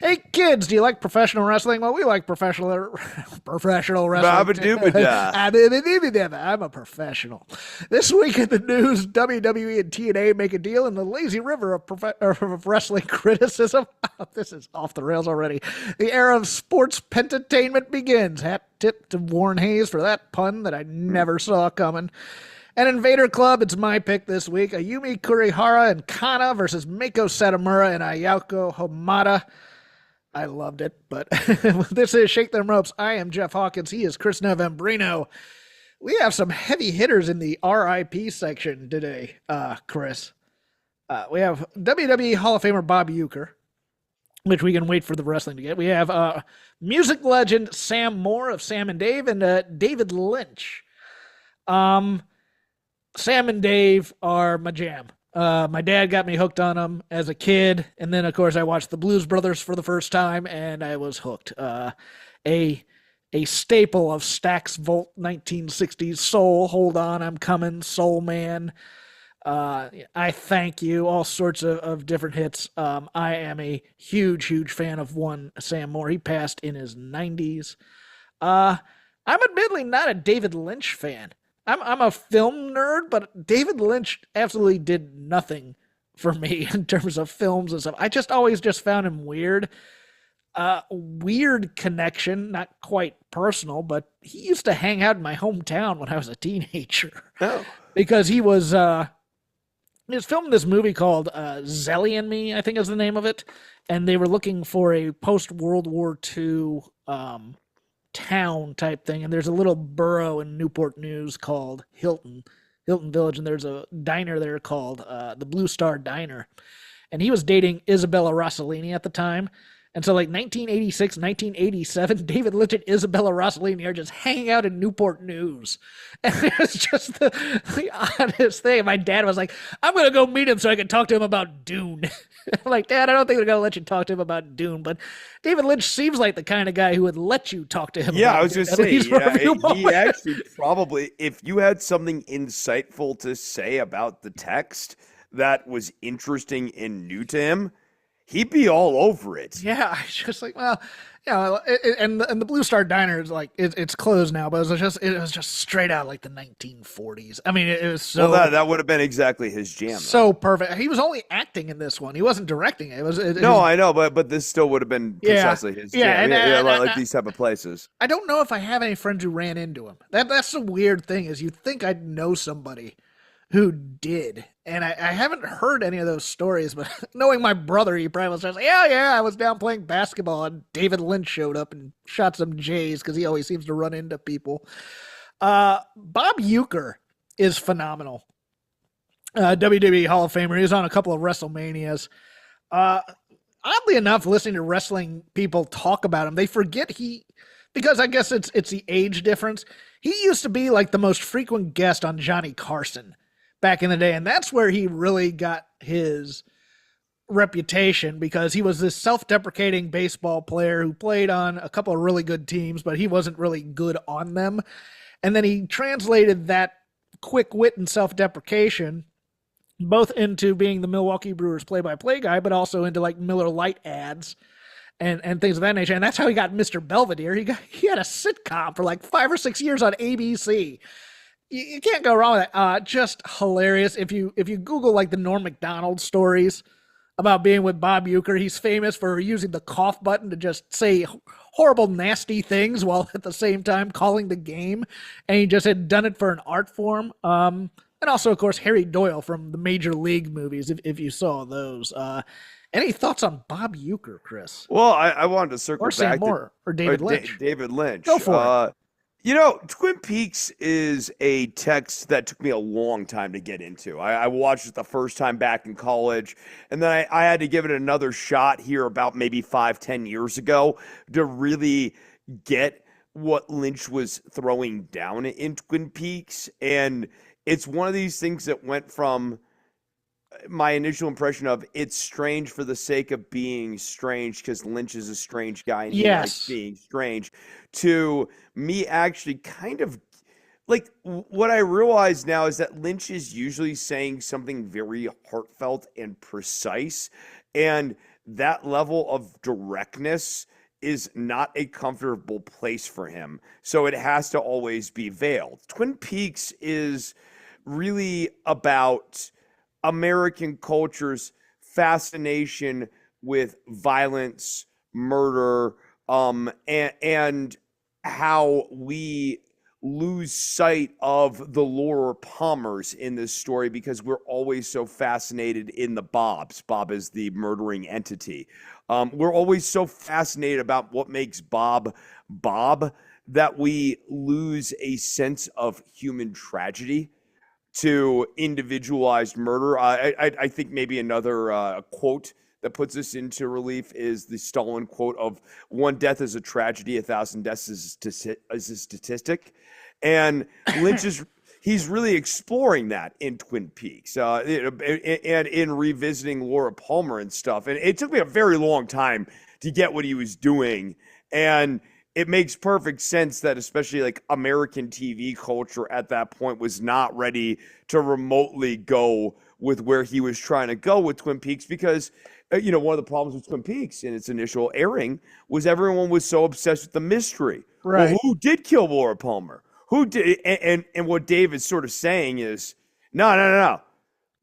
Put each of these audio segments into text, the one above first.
Hey kids, do you like professional wrestling? Well, we like professional wrestling too. Babadoopada. I'm a professional. This week in the news, WWE and TNA make a deal in the lazy river of wrestling criticism. This is off the rails already. The era of sports pentertainment begins. Hat tip to Warren Hayes for that pun that I never saw coming. And in Vader Club, it's my pick this week. Ayumi Kurihara and Kana versus Meiko Satomura and Ayako Hamada. I loved it, but this is Shake Them Ropes. I am Jeff Hawkins. He is Chris Novembrino. We have some heavy hitters in the RIP section today, Chris. We have WWE Hall of Famer Bob Uecker, which we can wait for the wrestling to get. We have music legend Sam Moore of Sam and Dave and David Lynch. Sam and Dave are my jam. My dad got me hooked on them as a kid, and then of course I watched the Blues Brothers for the first time, and I was hooked. A staple of Stax Volt 1960s soul. Hold on, I'm coming, Soul Man. I thank you. All sorts of different hits. I am a huge fan of one Sam Moore. He passed in his 90s. I'm admittedly not a David Lynch fan. I'm a film nerd, but David Lynch absolutely did nothing for me in terms of films and stuff. I just always found him weird. Weird connection, not quite personal, but he used to hang out in my hometown when I was a teenager. Oh. Because he was filming this movie called Zelly and Me, I think is the name of it. And they were looking for a post-World War II town type thing, and there's a little borough in Newport News called Hilton Village, and there's a diner there called the Blue Star Diner, and he was dating Isabella Rossellini at the time. And so like 1986, 1987, David Lynch and Isabella Rossellini are just hanging out in Newport News. And it was just the oddest thing. My dad was like, I'm going to go meet him so I can talk to him about Dune. I'm like, Dad, I don't think we're going to let you talk to him about Dune. But David Lynch seems like the kind of guy who would let you talk to him about I was Dune. just saying, he Moment. actually probably, if you had something insightful to say about the text that was interesting and new to him, he'd be all over it. Yeah, I was just like, well, and the Blue Star Diner is like it's closed now, but it was just straight out like the 1940s. I mean, it was so that would have been exactly his jam. So perfect. He was only acting in this one. He wasn't directing it. I know, but this still would have been precisely his jam. Like these type of places. I don't know if I have any friends who ran into him. That's the weird thing is you think I'd know somebody who did. And I haven't heard any of those stories, but knowing my brother, he probably was just like, I was down playing basketball and David Lynch showed up and shot some J's because he always seems to run into people. Bob Uecker is phenomenal. WWE Hall of Famer. He was on a couple of WrestleManias. Oddly enough, listening to wrestling people talk about him, they forget because I guess it's the age difference. He used to be like the most frequent guest on Johnny Carson back in the day, and that's where he really got his reputation because he was this self-deprecating baseball player who played on a couple of really good teams, but he wasn't really good on them. And then he translated that quick wit and self-deprecation both into being the Milwaukee Brewers play-by-play guy, but also into like Miller Lite ads and things of that nature. And that's how he got Mr. Belvedere. He had a sitcom for like 5 or 6 years on ABC. You can't go wrong with that. Just hilarious. If you Google like the Norm Macdonald stories about being with Bob Uecker, he's famous for using the cough button to just say horrible, nasty things while at the same time calling the game. And he just had done it for an art form. And also, of course, Harry Doyle from the Major League movies, if you saw those. Any thoughts on Bob Uecker, Chris? Well, I wanted to circle or back Sam Moore or David Lynch. David Lynch. Go for it. Twin Peaks is a text that took me a long time to get into. I watched it the first time back in college, and then I had to give it another shot here about maybe 5-10 years ago to really get what Lynch was throwing down in Twin Peaks. And it's one of these things that went from my initial impression of it's strange for the sake of being strange because Lynch is a strange guy and he likes being strange, to me actually kind of like what I realize now is that Lynch is usually saying something very heartfelt and precise, and that level of directness is not a comfortable place for him. So it has to always be veiled. Twin Peaks is really about American culture's fascination with violence, murder, and how we lose sight of the Laura Palmers in this story because we're always so fascinated in the Bobs. Bob is the murdering entity. We're always so fascinated about what makes Bob Bob that we lose a sense of human tragedy to individualized murder. I think maybe another quote that puts this into relief is the Stalin quote of "one death is a tragedy, 1,000 deaths is a statistic," and Lynch is he's really exploring that in Twin Peaks, and in revisiting Laura Palmer and stuff. And it took me a very long time to get what he was doing, and it makes perfect sense that especially like American TV culture at that point was not ready to remotely go with where he was trying to go with Twin Peaks because, one of the problems with Twin Peaks in its initial airing was everyone was so obsessed with the mystery. Right. Well, who did kill Laura Palmer? Who did? And what Dave is sort of saying is, no.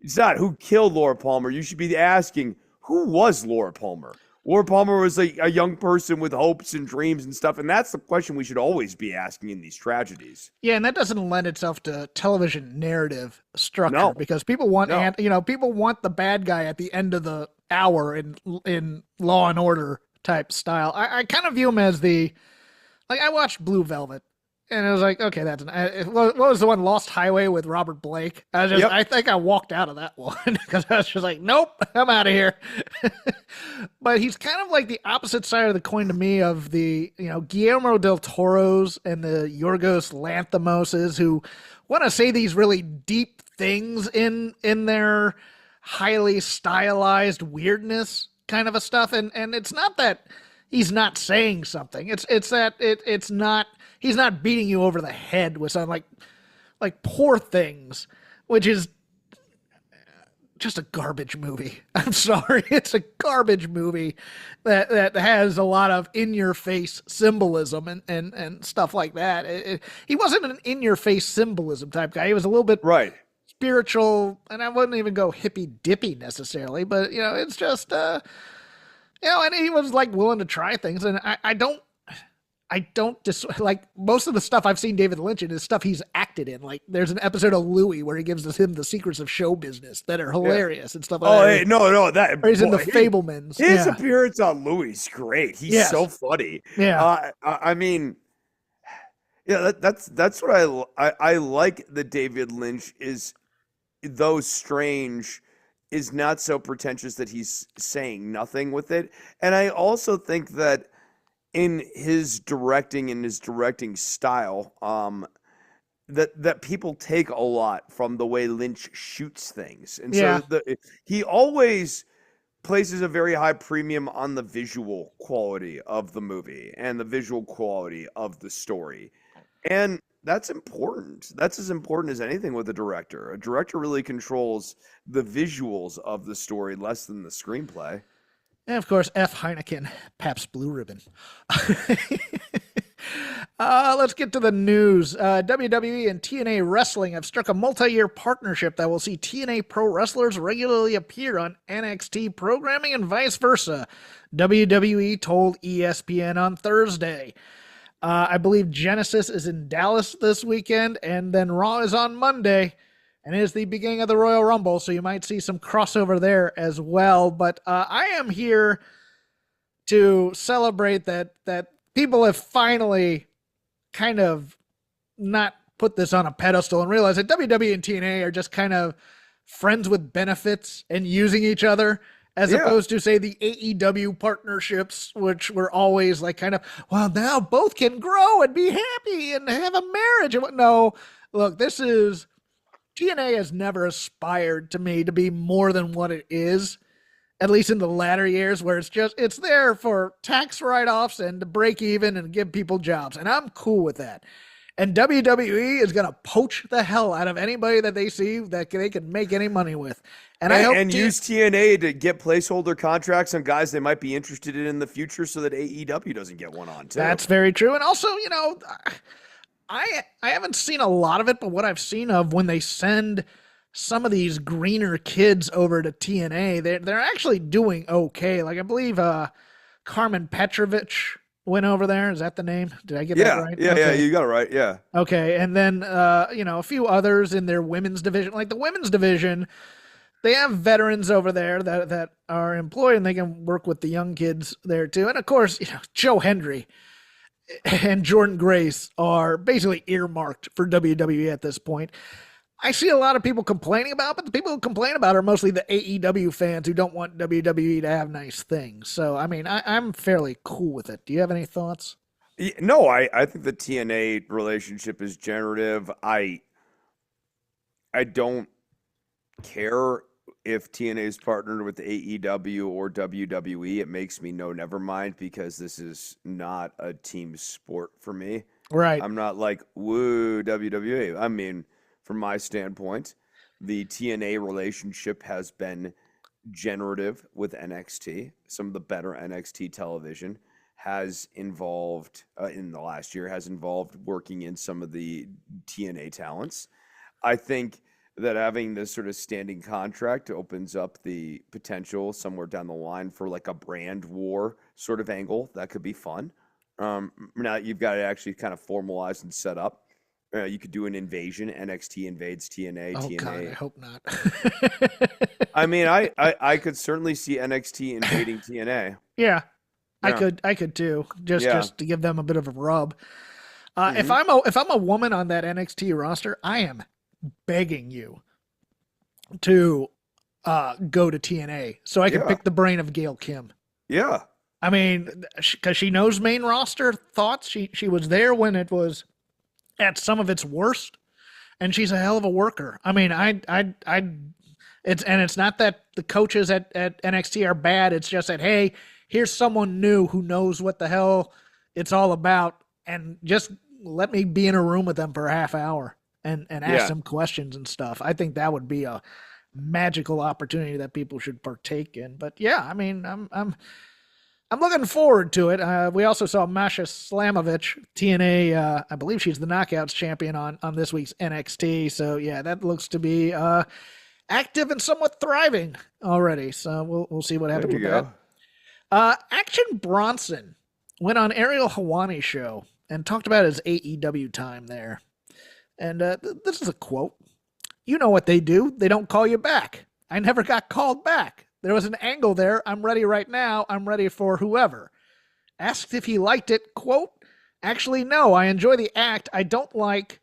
It's not who killed Laura Palmer. You should be asking, who was Laura Palmer? Laura Palmer was a young person with hopes and dreams and stuff, and that's the question we should always be asking in these tragedies. Yeah, and that doesn't lend itself to television narrative structure No. because people want people want the bad guy at the end of the hour in Law and Order type style. I kind of view him as I watched Blue Velvet. And it was like, okay, what was the one, Lost Highway with Robert Blake? I think I walked out of that one because I was just like, nope, I'm out of here. But he's kind of like the opposite side of the coin to me of the, Guillermo del Toro's and the Yorgos Lanthimoses who want to say these really deep things in their highly stylized weirdness kind of a stuff. And it's not that he's not saying something. It's that it's not. He's not beating you over the head with something like Poor Things, which is just a garbage movie. I'm sorry. It's a garbage movie that has a lot of in-your-face symbolism and stuff like that. He wasn't an in-your-face symbolism type guy. He was a little bit right. spiritual, and I wouldn't even go hippy-dippy necessarily, but, it's just, and he was, willing to try things, and I don't like most of the stuff I've seen David Lynch in is stuff he's acted in. Like there's an episode of Louie where he gives him the secrets of show business that are hilarious and stuff like that. Hey, no, that. Or he's in the Fablemans. His appearance on Louie's great. He's so funny. Yeah. I mean, yeah, that's what I like. The David Lynch is, though strange, is not so pretentious that he's saying nothing with it. And I also think that in his directing and his directing style, that people take a lot from the way Lynch shoots things. And so he always places a very high premium on the visual quality of the movie and the visual quality of the story. And that's important. That's as important as anything with a director. A director really controls the visuals of the story less than the screenplay. And of course, F. Heineken, Pabst Blue Ribbon. Let's get to the news. WWE and TNA Wrestling have struck a multi-year partnership that will see TNA pro wrestlers regularly appear on NXT programming and vice versa. WWE told ESPN on Thursday. I believe Genesis is in Dallas this weekend, and then Raw is on Monday. And it is the beginning of the Royal Rumble, so you might see some crossover there as well. But I am here to celebrate that people have finally kind of not put this on a pedestal and realize that WWE and TNA are just kind of friends with benefits and using each other, as opposed to, say, the AEW partnerships, which were always kind of, well, now both can grow and be happy and have a marriage. No, look, TNA has never aspired to me to be more than what it is, at least in the latter years, where it's there for tax write-offs and to break even and give people jobs. And I'm cool with that. And WWE is going to poach the hell out of anybody that they see that they can make any money with. And I hope and use TNA to get placeholder contracts on guys they might be interested in the future so that AEW doesn't get one on too. That's very true. And also, I haven't seen a lot of it, but what I've seen of when they send some of these greener kids over to TNA, they're actually doing okay. Like I believe Carmen Petrovich went over there. Is that the name? Did I get that right? Yeah, okay. yeah, you got it right. Yeah. Okay, and then a few others in their women's division. Like the women's division, they have veterans over there that are employed, and they can work with the young kids there too. And of course, Joe Hendry and Jordan Grace are basically earmarked for WWE at this point. I see a lot of people complaining about, but the people who complain about are mostly the AEW fans who don't want WWE to have nice things. So, I mean, I'm fairly cool with it. Do you have any thoughts? No, I think the TNA relationship is generative. I don't care if TNA is partnered with AEW or WWE. It makes me no never mind because this is not a team sport for me. Right. I'm not like, woo, WWE. I mean, from my standpoint, the TNA relationship has been generative with NXT. Some of the better NXT television has involved, in the last year, has involved working in some of the TNA talents. I think that having this sort of standing contract opens up the potential somewhere down the line for like a brand war sort of angle. That could be fun. Now you've got it actually kind of formalized and set up. You could do an invasion. NXT invades TNA. Oh TNA. God, I hope not. I mean, I could certainly see NXT invading TNA. Yeah, Yeah. I could too. Just Yeah. just to give them a bit of a rub. If Mhm. I'm a woman on that NXT roster, I am begging you to go to TNA so I can Yeah. pick the brain of Gail Kim. Yeah. I mean, because she knows main roster thoughts. She was there when it was at some of its worst, and she's a hell of a worker. I mean, it's not that the coaches at NXT are bad. It's just that, hey, here's someone new who knows what the hell it's all about, and just let me be in a room with them for a half hour and ask Yeah. them questions and stuff. I think that would be a magical opportunity that people should partake in. But yeah, I mean, I'm looking forward to it. We also saw Masha Slamovich, TNA. I believe she's the Knockouts champion on this week's NXT. So yeah, that looks to be active and somewhat thriving already. So we'll see what There happens you with go. that. Action Bronson went on Ariel Helwani's show and talked about his AEW time there. And this is a quote. You know what they do. They don't call you back. I never got called back. There was an angle there. I'm ready right now. I'm ready for whoever. Asked if he liked it. Quote, actually, no. I enjoy the act. I don't like...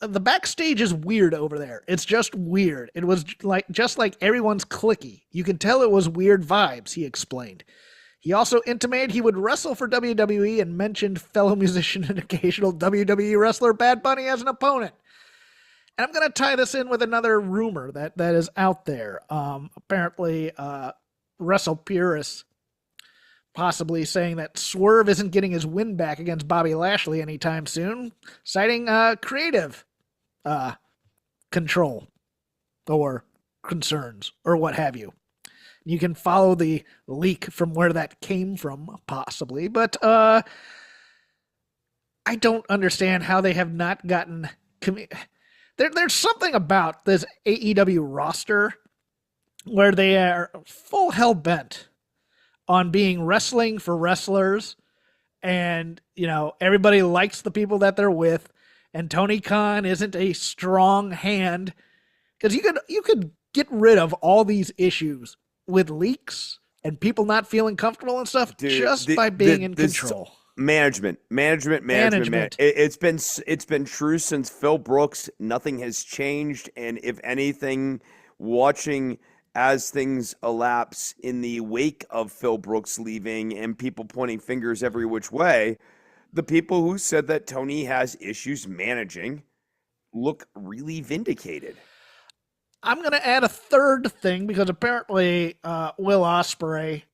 The backstage is weird over there. It's just weird. It was just like everyone's clicky. You can tell it was weird vibes, he explained. He also intimated he would wrestle for WWE and mentioned fellow musician and occasional WWE wrestler Bad Bunny as an opponent. And I'm going to tie this in with another rumor that is out there. Apparently, Wrestle Purist possibly saying that Swerve isn't getting his win back against Bobby Lashley anytime soon, citing creative control or concerns or what have you. You can follow the leak from where that came from, possibly, but I don't understand how they have not gotten... There's something about this AEW roster where they are full hell bent on being wrestling for wrestlers, and everybody likes the people that they're with, and Tony Khan isn't a strong hand because you could get rid of all these issues with leaks and people not feeling comfortable and stuff just by being in control. Management. It's been true since Phil Brooks. Nothing has changed, and if anything, watching as things elapse in the wake of Phil Brooks leaving and people pointing fingers every which way, the people who said that Tony has issues managing look really vindicated. I'm going to add a third thing because apparently Will Ospreay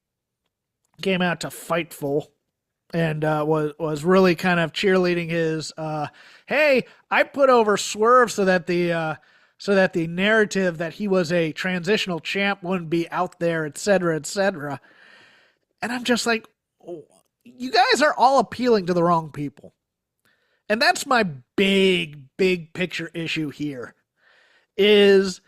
came out to Fightful and was really kind of cheerleading his hey, I put over Swerve so that the narrative that he was a transitional champ wouldn't be out there, etc., etc. And I'm just like, oh, you guys are all appealing to the wrong people. And that's my big picture issue here is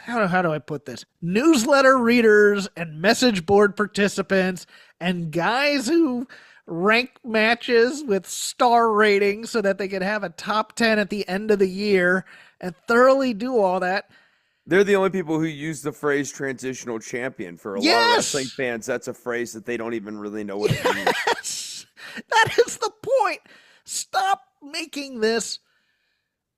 how do I put this? Newsletter readers and message board participants and guys who rank matches with star ratings so that they could have a top 10 at the end of the year and thoroughly do all that. They're the only people who use the phrase transitional champion. For a lot of wrestling fans, that's a phrase that they don't even really know what it means. Yes, that is the point. Stop making this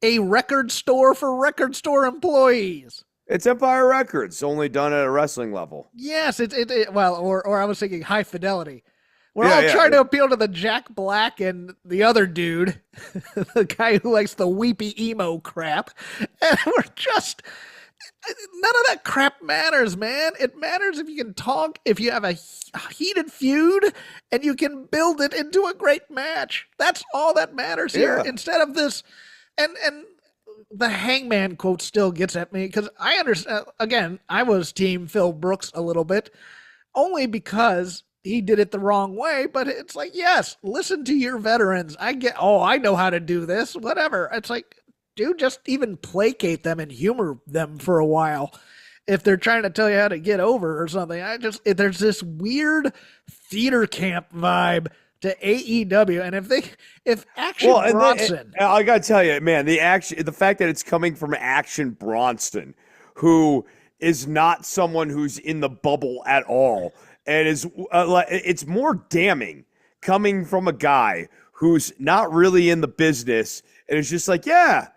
a record store for record store employees. It's Empire Records, only done at a wrestling level. Yes, or I was thinking High Fidelity. We're all trying to appeal to the Jack Black and the other dude, the guy who likes the weepy emo crap. And we're just, none of that crap matters, man. It matters if you can talk, if you have a heated feud, and you can build it into a great match. That's all that matters here. Instead of this, and the Hangman quote still gets at me because I understand. Again, I was team Phil Brooks a little bit, only because he did it the wrong way. But it's like, yes, listen to your veterans. I know how to do this. Whatever. It's like, dude, just even placate them and humor them for a while. If they're trying to tell you how to get over or something, there's this weird theater camp vibe to AEW, and if Action Bronson, I gotta tell you, man, the fact that it's coming from Action Bronson, who is not someone who's in the bubble at all, and it's more damning coming from a guy who's not really in the business, and it's just like, yeah,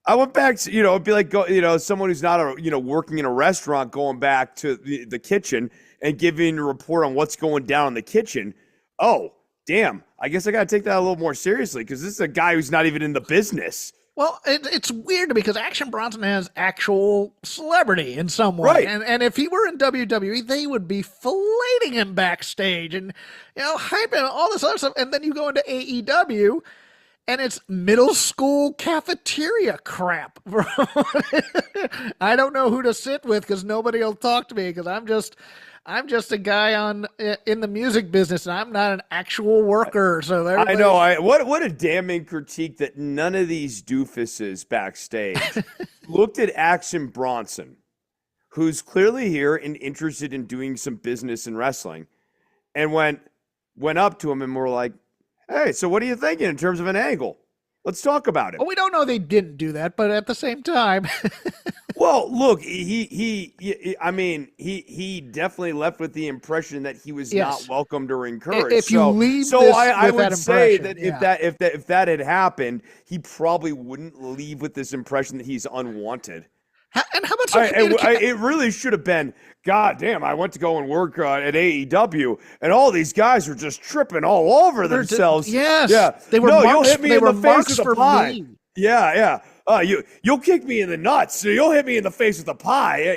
I went back to, it'd be like, someone who's not working in a restaurant going back to the kitchen and giving a report on what's going down in the kitchen. Oh, damn, I guess I got to take that a little more seriously because this is a guy who's not even in the business. Well, it's weird because Action Bronson has actual celebrity in some way. Right. And if he were in WWE, they would be filleting him backstage and, hyping all this other stuff. And then you go into AEW and it's middle school cafeteria crap. I don't know who to sit with because nobody will talk to me because I'm just a guy in the music business, and I'm not an actual worker. So I know. What a damning critique that none of these doofuses backstage looked at Action Bronson, who's clearly here and interested in doing some business in wrestling, and went up to him and were like, "Hey, so what are you thinking in terms of an angle? Let's talk about it." Well, we don't know they didn't do that, but at the same time. Well, look, he definitely left with the impression that he was not welcomed or encouraged. If you leave I would that say that if that had happened, he probably wouldn't leave with this impression that he's unwanted. And how about it really should have been, God damn, I went to go and work at AEW, and all these guys were just tripping all over themselves. They were you'll hit me in the face with a pie. Me. Yeah. You'll kick me in the nuts. So you'll hit me in the face with a pie.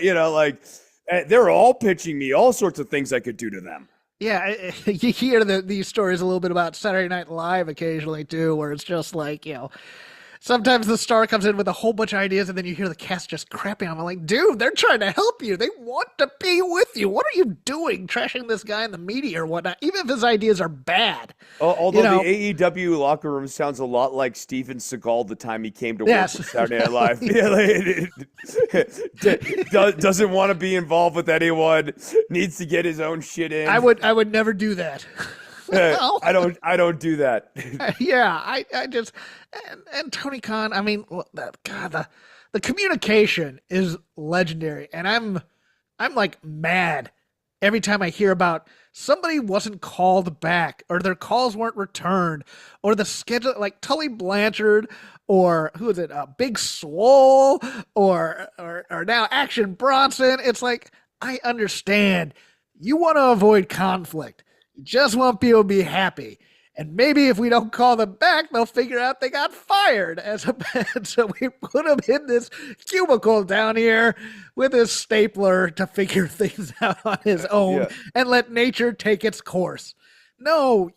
They're all pitching me all sorts of things I could do to them. Yeah, you hear these stories a little bit about Saturday Night Live occasionally too, where it's just like, sometimes the star comes in with a whole bunch of ideas and then you hear the cast just crapping on them. I'm like, dude, they're trying to help you. They want to be with you. What are you doing trashing this guy in the media or whatnot, even if his ideas are bad? Although the AEW locker room sounds a lot like Steven Seagal the time he came to work with Saturday Night Live. Doesn't want to be involved with anyone, needs to get his own shit in. I would never do that. I don't do that. I just and Tony Khan. I mean, God, the communication is legendary, and I'm like mad every time I hear about somebody wasn't called back or their calls weren't returned or the schedule, like Tully Blanchard or who is it, Big Swole or now Action Bronson. It's like, I understand you want to avoid conflict. You just want people to be happy. And maybe if we don't call them back, they'll figure out they got fired. So we put him in this cubicle down here with his stapler to figure things out on his own Yeah. and let nature take its course. No,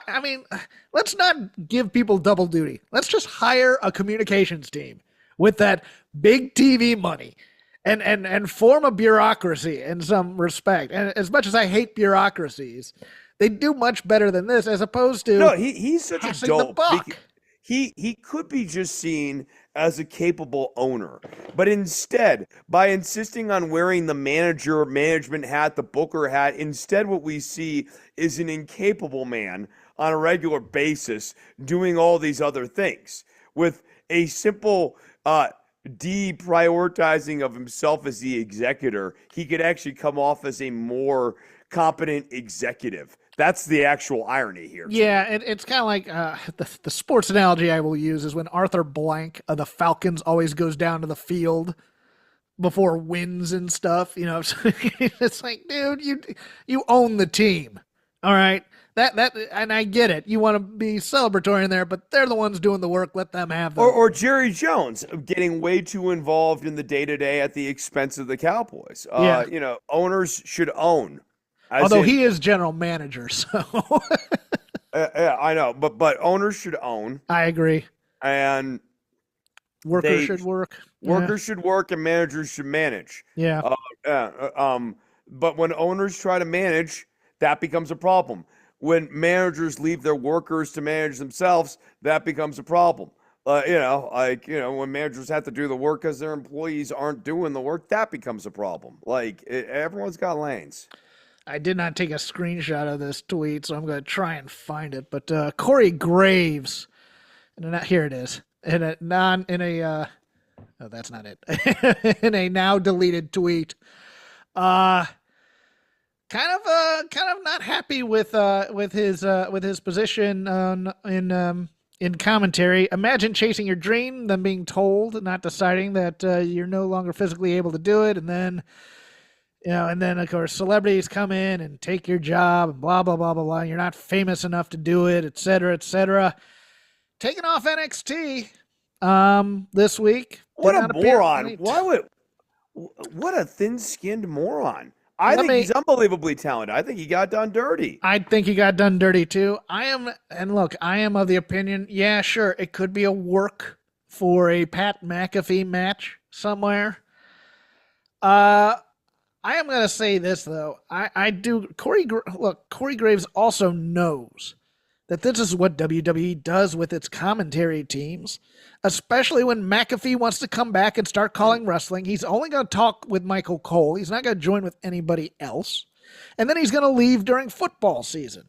I mean, let's not give people double duty. Let's just hire a communications team with that big TV money and form a bureaucracy in some respect. And as much as I hate bureaucracies, they do much better than this, as opposed to No, he's such a passing the dope. buck. He could be just seen as a capable owner, but instead, by insisting on wearing the management hat, the booker hat, instead what we see is an incapable man on a regular basis doing all these other things with a simple deprioritizing of himself as the executor. He could actually come off as a more competent executive. That's the actual irony here. Yeah, it's kind of like the sports analogy I will use is when Arthur Blank of the Falcons always goes down to the field before wins and stuff. You know, it's like, dude, you own the team, all right. That and I get it. You want to be celebratory in there, but they're the ones doing the work. Let them have them. Or Jerry Jones getting way too involved in the day-to-day at the expense of the Cowboys. Yeah. You know, owners should own. Although he is general manager, so yeah, I know, but owners should own, I agree. and Workers should work. workers should work, and managers should manage. Yeah. But when owners try to manage, that becomes a problem. When managers leave their workers to manage themselves, that becomes a problem. When managers have to do the work because their employees aren't doing the work, that becomes a problem. Everyone's got lanes. I did not take a screenshot of this tweet, so I'm going to try and find it. But Corey Graves, here it is. Oh, that's not it. In a now deleted tweet, kind of not happy with his position in commentary. Imagine chasing your dream, then being told, not deciding that you're no longer physically able to do it, and then. And then of course celebrities come in and take your job and blah blah blah blah blah. You're not famous enough to do it, et cetera, et cetera. Taking off NXT this week. What a moron! What a thin-skinned moron! I think he's unbelievably talented. I think he got done dirty. I think he got done dirty too. I am of the opinion. Yeah, sure, it could be a work for a Pat McAfee match somewhere. I am going to say this, though. Corey Graves also knows that this is what WWE does with its commentary teams, especially when McAfee wants to come back and start calling wrestling. He's only going to talk with Michael Cole. He's not going to join with anybody else. And then he's going to leave during football season.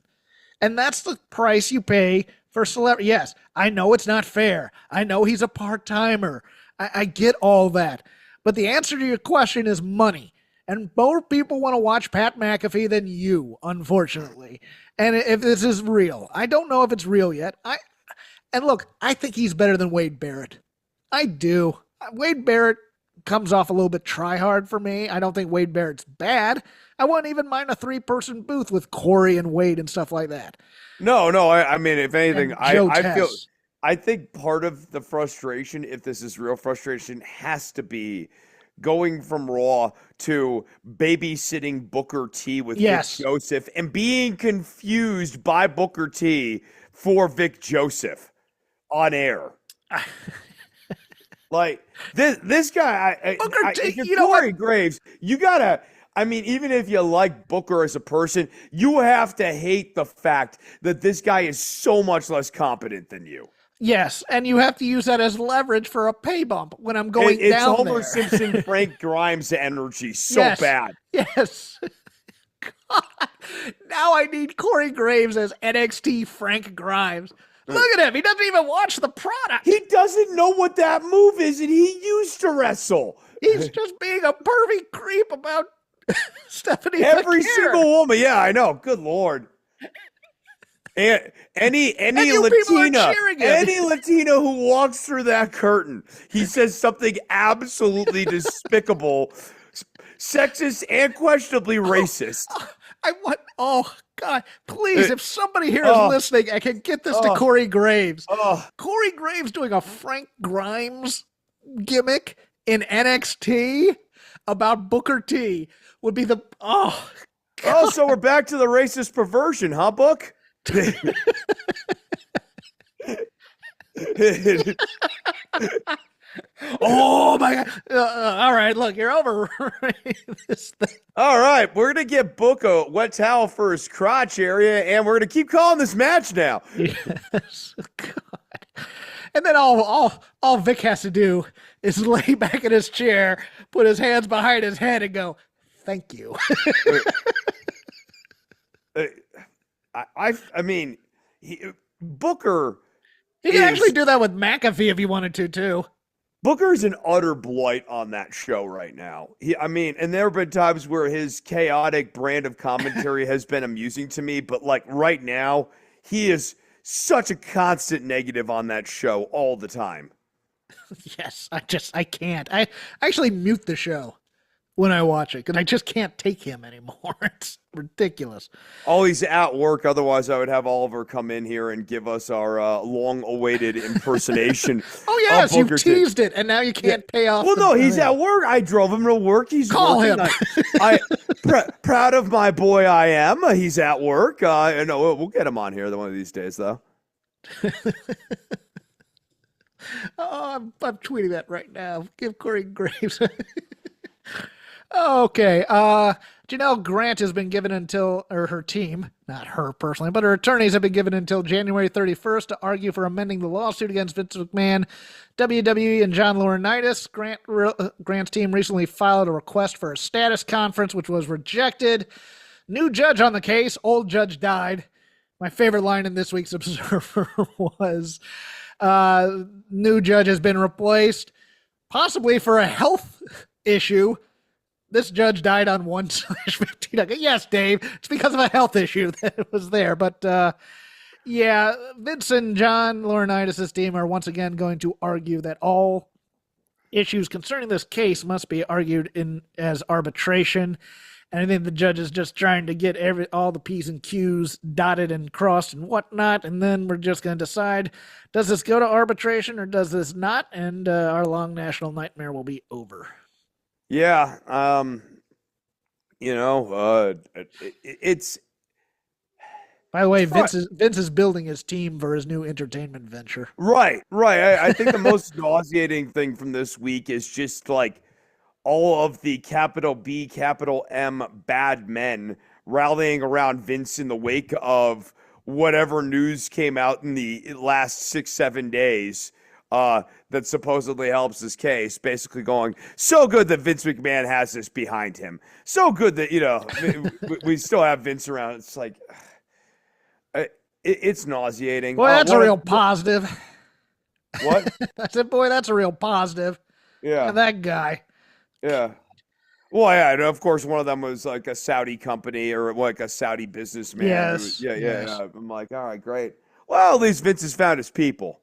And that's the price you pay for celebrity. Yes, I know it's not fair. I know he's a part-timer. I get all that. But the answer to your question is money. And more people want to watch Pat McAfee than you, unfortunately. And if this is real, I don't know if it's real yet. I think he's better than Wade Barrett. I do. Wade Barrett comes off a little bit try-hard for me. I don't think Wade Barrett's bad. I wouldn't even mind a 3-person booth with Corey and Wade and stuff like that. No. I mean, if anything, I think part of the frustration, if this is real frustration, has to be going from Raw to babysitting Booker T with Vic Joseph and being confused by Booker T for Vic Joseph on air. This guy, Booker T, Corey Graves, you gotta. I mean, even if you like Booker as a person, you have to hate the fact that this guy is so much less competent than you. Yes, and you have to use that as leverage for a pay bump when I'm going down there. It's Homer Simpson, Frank Grimes energy. So bad. Yes. God. Now I need Corey Graves as NXT Frank Grimes. Look at him. He doesn't even watch the product. He doesn't know what that move is, and he used to wrestle. He's just being a pervy creep about Stephanie Every McCare. single woman. Yeah, I know. Good Lord. And any Latina who walks through that curtain, he says something absolutely despicable, sexist, and questionably racist. I want. Oh God! Please, if somebody here is Oh. listening, I can get this to Oh. Corey Graves. Oh, Corey Graves doing a Frank Grimes gimmick in NXT about Booker T would be the so we're back to the racist perversion, huh, Book? Oh my God! All right, look, you're over this thing. All right, we're gonna get Book a wet towel for his crotch area, and we're gonna keep calling this match now. Yes, God. And then all Vic has to do is lay back in his chair, put his hands behind his head, and go, "Thank you." I mean, Booker. He can actually do that with McAfee if he wanted to, too. Booker's an utter blight on that show right now. And there have been times where his chaotic brand of commentary has been amusing to me, but like right now, he is such a constant negative on that show all the time. Yes, I can't. I actually mute the show when I watch it because I just can't take him anymore. It's ridiculous. Oh, he's at work. Otherwise, I would have Oliver come in here and give us our long-awaited improudation. Oh, yes, you teased it, and now you can't pay off. Well, no, he's at work. I drove him to work. He's Call working. him. Proud of my boy I am. He's at work. We'll get him on here one of these days, though. I'm tweeting that right now. Give Corey Graves. Okay. Janelle Grant has been given until, or her team, not her personally, but her attorneys have been given until January 31st to argue for amending the lawsuit against Vince McMahon, WWE, and John Laurinaitis. Grant's team recently filed a request for a status conference, which was rejected. New judge on the case. Old judge died. My favorite line in this week's Observer was, new judge has been replaced, possibly for a health issue. This judge died on 1/15. Yes, Dave, it's because of a health issue that was there. But yeah, Vince and John Laurinaitis' team are once again going to argue that all issues concerning this case must be argued as arbitration. And I think the judge is just trying to get all the P's and Q's dotted and crossed and whatnot. And then we're just going to decide, does this go to arbitration or does this not? And our long national nightmare will be over. Yeah, it's. By the way, Vince is building his team for his new entertainment venture. Right. I think the most nauseating thing from this week is just like all of the capital B, capital M bad men rallying around Vince in the wake of whatever news came out in the last 6-7 days. That supposedly helps his case, basically going, so good that Vince McMahon has this behind him. So good that, we still have Vince around. It's like, it's nauseating. Boy, that's a real positive. What? I said, boy, that's a real positive. Yeah. That guy. Yeah. Well, yeah, and of course, one of them was like a Saudi company or like a Saudi businessman. Yes. Yeah. I'm like, all right, great. Well, at least Vince has found his people.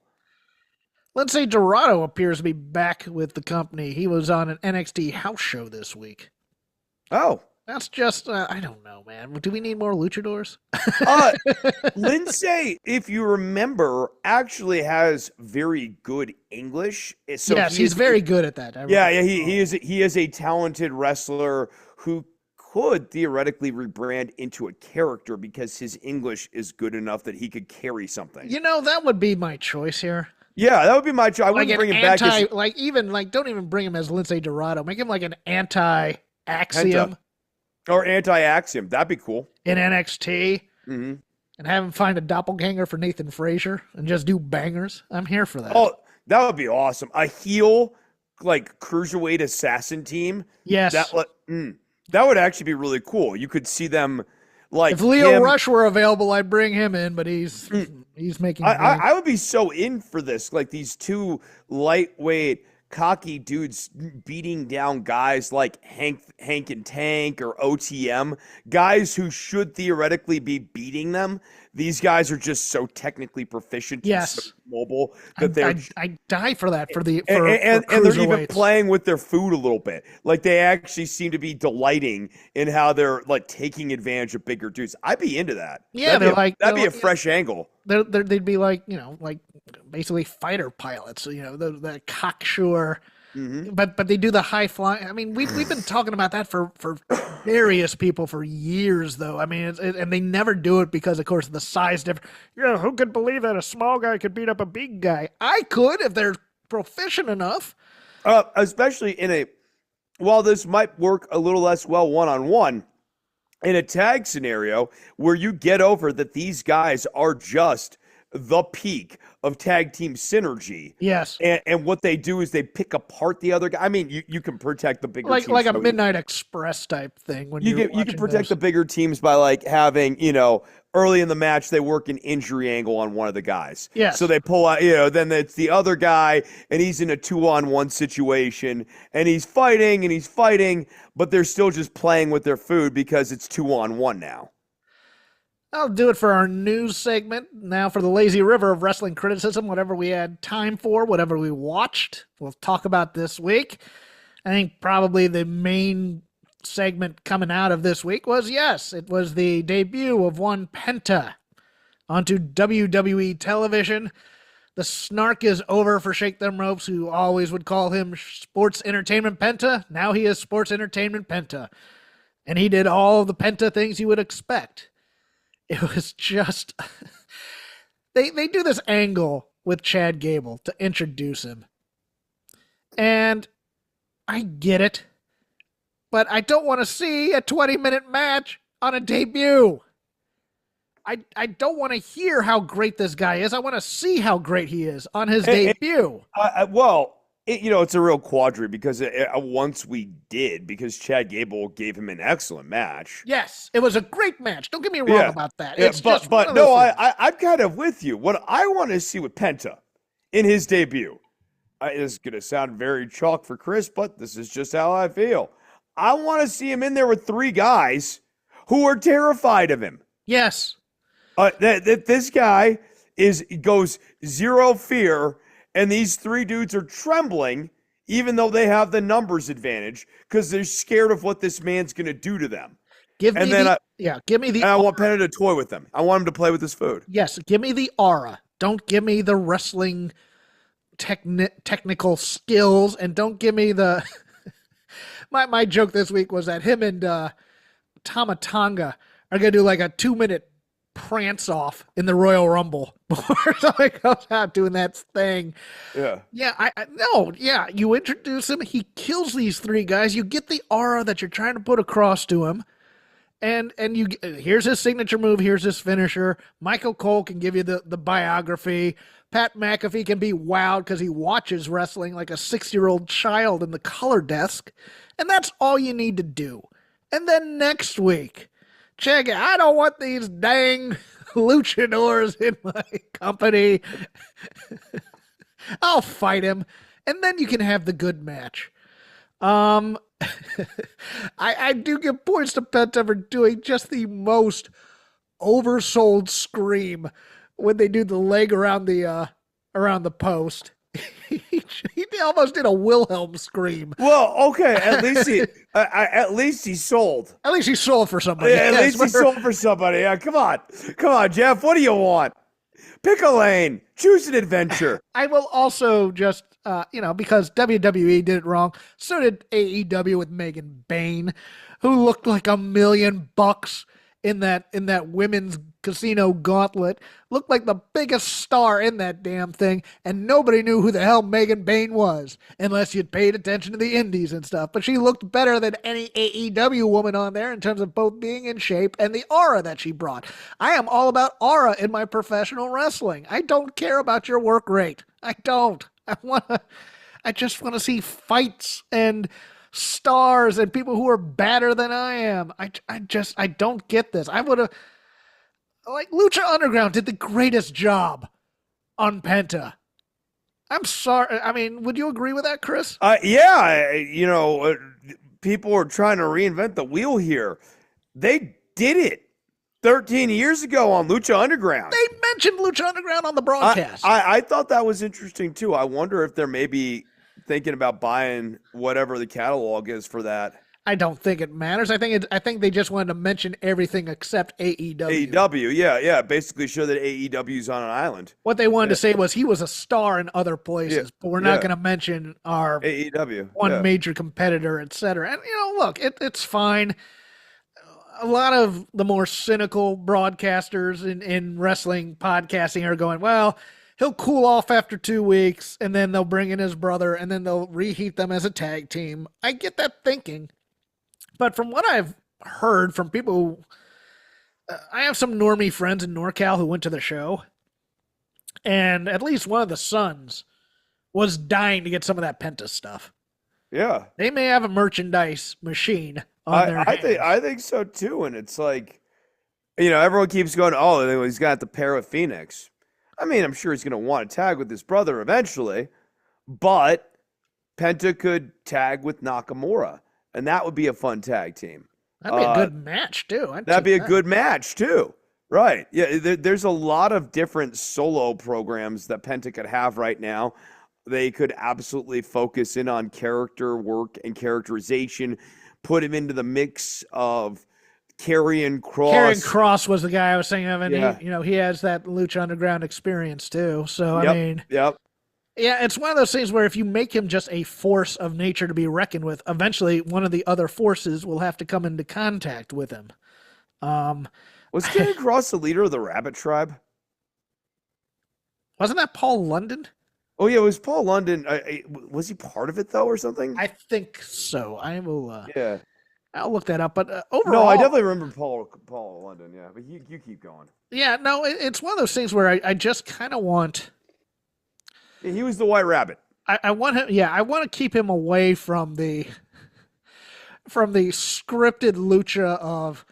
Lindsay Dorado appears to be back with the company. He was on an NXT house show this week. Oh. That's just, I don't know, man. Do we need more luchadors? Lindsay, if you remember, actually has very good English. So yes, he's very good at that. He is a talented wrestler who could theoretically rebrand into a character because his English is good enough that he could carry something. That would be my choice here. Yeah, that would be my choice. I wouldn't bring him back as... don't even bring him as Lindsay Dorado. Make him like an anti-Axiom. Or anti-Axiom. That'd be cool. In NXT. Mm-hmm. And have him find a doppelganger for Nathan Frazier and just do bangers. I'm here for that. Oh, that would be awesome. A heel, like, cruiserweight assassin team. Yes. That would actually be really cool. You could see them... Like if Leo Rush were available, I'd bring him in, but he's making. I would be so in for this. Like these two lightweight, cocky dudes beating down guys like Hank and Tank or OTM, guys who should theoretically be beating them. these guys are just so technically proficient and so Yes. mobile that they're I die for that for the and for they're even cruiserweights. playing with their food a little bit. Like they actually seem to be delighting in how they're like taking advantage of bigger dudes. I'd be into that. Yeah, That'd be a fresh angle. they'd be like, like basically fighter pilots, the cocksure. Hmm. But they do the high flying. I mean, we've been talking about that for various people for years, though. I mean, and they never do it because, of course, the size difference. Yeah, who could believe that a small guy could beat up a big guy? I could if they're proficient enough. Especially while this might work a little less well one-on-one, in a tag scenario where you get over that these guys are just the peak of tag team synergy. Yes, And what they do is they pick apart the other guy. I mean, you can protect the bigger teams. like a Midnight Express type thing. When you can protect the bigger teams by like having, early in the match they work an injury angle on one of the guys. Yes. So they pull out, then it's the other guy and he's in a 2-on-1 situation and he's fighting, but they're still just playing with their food because it's 2-on-1 now. I'll do it for our news segment. Now for the lazy river of wrestling criticism, whatever we had time for, whatever we watched, we'll talk about this week. I think probably the main segment coming out of this week was, it was the debut of one Penta onto WWE television. The snark is over for Shake Them Ropes, who always would call him Sports Entertainment Penta. Now he is Sports Entertainment Penta. And he did all the Penta things you would expect. It was just they do this angle with Chad Gable to introduce him. And I get it, but I don't want to see a 20-minute match on a debut. I don't want to hear how great this guy is. I want to see how great he is on his debut. It's a real quandary because once we did, because Chad Gable gave him an excellent match. Yes, it was a great match. Don't get me wrong about that. Yeah, I'm kind of with you. What I want to see with Penta in his debut, this is going to sound very chalk for Chris, but this is just how I feel. I want to see him in there with 3 guys who are terrified of him. Yes. That this guy goes zero fear. And these 3 dudes are trembling, even though they have the numbers advantage, because they're scared of what this man's going to do to them. Give me the. I want Penta to toy with them. I want him to play with his food. Yes, give me the aura. Don't give me the wrestling technical skills, and don't give me the. My joke this week was that him and Tama Tonga are going to do like a 2-minute prance off in the Royal Rumble before somebody comes out doing that thing. Yeah. You introduce him, he kills these 3 guys, you get the aura that you're trying to put across to him, and you here's his signature move, here's his finisher. Michael Cole can give you the biography. Pat McAfee can be wowed because he watches wrestling like a 6-year-old child in the color desk, and that's all you need to do. And then next week, check it. I don't want these dang luchadors in my company. I'll fight him. And then you can have the good match. I do give points to Penta for doing just the most oversold scream when they do the leg around the post. He almost did a Wilhelm scream. Well, okay, at least he sold. At least he sold for somebody. Yeah, at least he sold for somebody. Yeah, come on, Jeff. What do you want? Pick a lane. Choose an adventure. I will also just, because WWE did it wrong. So did AEW with Megan Bayne, who looked like $1 million in that women's casino gauntlet. Looked like the biggest star in that damn thing, and nobody knew who the hell Megan Bayne was unless you'd paid attention to the indies and stuff. But she looked better than any AEW woman on there in terms of both being in shape and the aura that she brought. I am all about aura in my professional wrestling. I don't care about your work rate. I don't. I just want to see fights and stars and people who are badder than I am. I don't get this. I would have, Lucha Underground did the greatest job on Penta. I'm sorry. I mean, would you agree with that, Chris? People are trying to reinvent the wheel here. They did it 13 years ago on Lucha Underground. They mentioned Lucha Underground on the broadcast. I thought that was interesting too. I wonder if they're maybe thinking about buying whatever the catalog is for that. I don't think it matters. I think they just wanted to mention everything except AEW. AEW, yeah. Basically show that AEW's on an island. What they wanted to say was he was a star in other places, but we're not going to mention our AEW one major competitor, etc. And look, it's fine. A lot of the more cynical broadcasters in wrestling podcasting are going, well, he'll cool off after 2 weeks, and then they'll bring in his brother, and then they'll reheat them as a tag team. I get that thinking. But from what I've heard from people who, I have some normie friends in NorCal who went to the show, and at least one of the sons was dying to get some of that Penta stuff. Yeah. They may have a merchandise machine on their hands. I think so too. And it's like, everyone keeps going, oh, he's got the pair with Phoenix. I mean, I'm sure he's going to want to tag with his brother eventually, but Penta could tag with Nakamura. And that would be a fun tag team. That'd be a good match, too. That'd be a good match, too. Right. Yeah, there's a lot of different solo programs that Penta could have right now. They could absolutely focus in on character work and characterization, put him into the mix of Karrion Kross. Karrion Kross was the guy I was thinking of, and he has that Lucha Underground experience, too. So, yeah, it's one of those things where if you make him just a force of nature to be reckoned with, eventually one of the other forces will have to come into contact with him. Was Karrion Kross the leader of the Rabbit Tribe? Wasn't that Paul London? Oh, yeah, it was Paul London. Was he part of it, though, or something? I think so. I will. Yeah. I'll look that up. But overall, no, I definitely remember Paul London. Yeah, but you keep going. Yeah, no, it's one of those things where I just kind of want. Yeah, he was the White Rabbit. I want him. Yeah, I want to keep him away from the scripted lucha of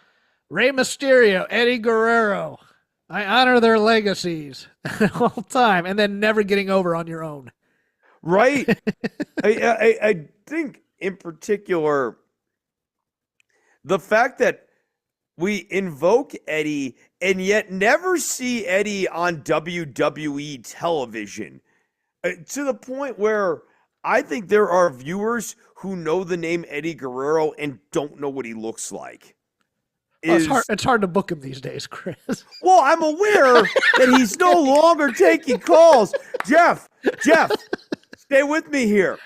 Rey Mysterio, Eddie Guerrero. I honor their legacies all the time, and then never getting over on your own. Right. I think in particular, the fact that we invoke Eddie and yet never see Eddie on WWE television, to the point where I think there are viewers who know the name Eddie Guerrero and don't know what he looks like. It's hard to book him these days, Chris. Well, I'm aware that he's no longer taking calls. Jeff, stay with me here.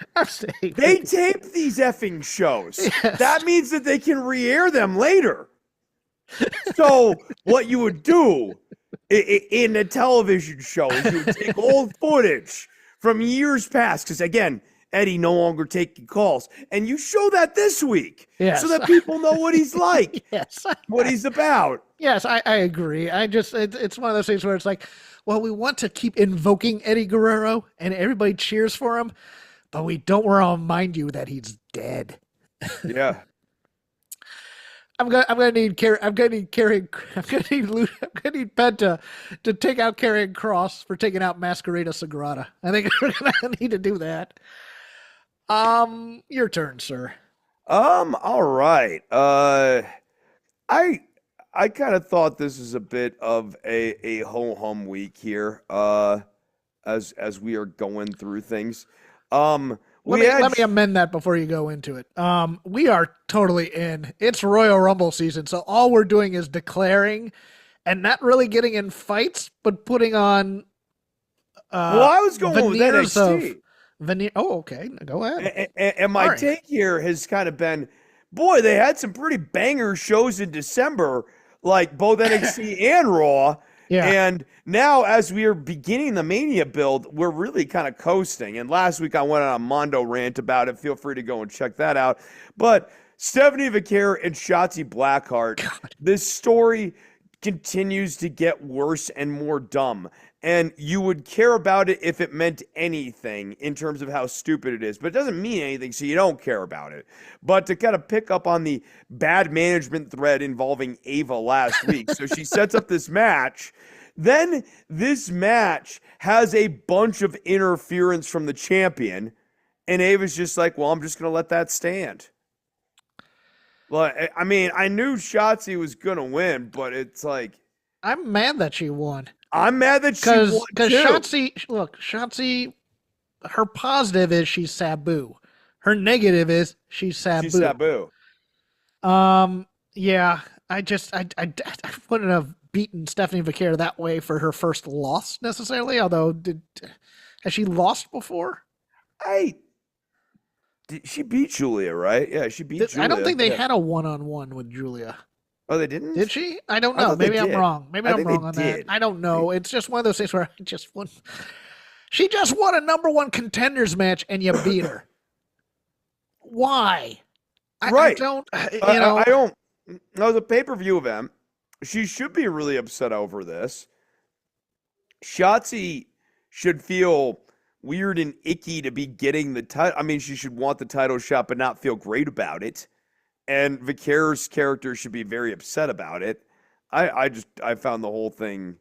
They tape these effing shows. Yes. That means that they can re-air them later. So what you would do in a television show is you would take old footage from years past, because again, Eddie no longer taking calls, and you show that this week, so that people know what he's like, what he's about. Yes, I agree. It's one of those things where it's like, well, we want to keep invoking Eddie Guerrero, and everybody cheers for him, but we don't want to remind you that he's dead. Yeah. I'm gonna need Penta to take out Karrion Kross for taking out Masquerada Sagrada. I think we're gonna need to do that. Your turn, sir. All right. I kind of thought this was a bit of a ho-hum week here. As we are going through things. Let me amend that before you go into it. We are totally in. It's Royal Rumble season, so all we're doing is declaring and not really getting in fights, but putting on I was going with NXT. Oh, okay. Go ahead. And my take here has kind of been, boy, they had some pretty banger shows in December, like both NXT and Raw. Yeah. And now, as we are beginning the Mania build, we're really kind of coasting. And last week I went on a Mondo rant about it. Feel free to go and check that out. But Stephanie Vaquer and Shotzi Blackheart, this story continues to get worse and more dumb. And you would care about it if it meant anything in terms of how stupid it is. But it doesn't mean anything, so you don't care about it. But to kind of pick up on the bad management thread involving Ava last week. So she sets up this match. Then this match has a bunch of interference from the champion. And Ava's just like, well, I'm just going to let that stand. Like, I mean, I knew Shotzi was gonna win, but it's like I'm mad that she won. I'm mad that she won Because too. Shotzi, her positive is she's Sabu. Her negative is she's She's Sabu. Sabu. Yeah, I wouldn't have beaten Stephanie Vaquer that way for her first loss necessarily. Although, has she lost before? I she beat Julia, right? Yeah, she beat I don't Julia. think they Yeah. had a one-on-one with Julia. Oh, they Did didn't? she? I don't I know. thought they Maybe I'm did. wrong. Maybe I I'm think they wrong on that. did. I don't know. It's just one of those things where I just won. She just won a number one contenders match and you beat her. Why? I Right. don't, I don't. No, the pay-per-view event. She should be really upset over this. Shotzi should feel weird and icky to be getting the title. I mean, she should want the title shot, but not feel great about it. And Vicare's character should be very upset about it. I found the whole thing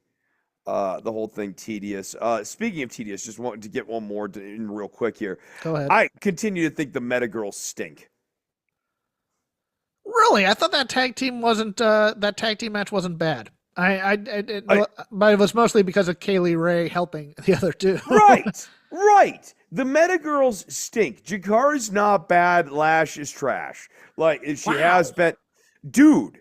tedious. Speaking of tedious, just wanted to get one more in real quick here. go ahead. I continue to think the Meta Girls stink. Really? I thought that tag team wasn't, that tag team match wasn't bad. I, But it was mostly because of Kaylee Ray helping the other two. right, right. The Meta Girls stink. Jakara's not bad. Lash is trash. Like she has Wow. been, dude.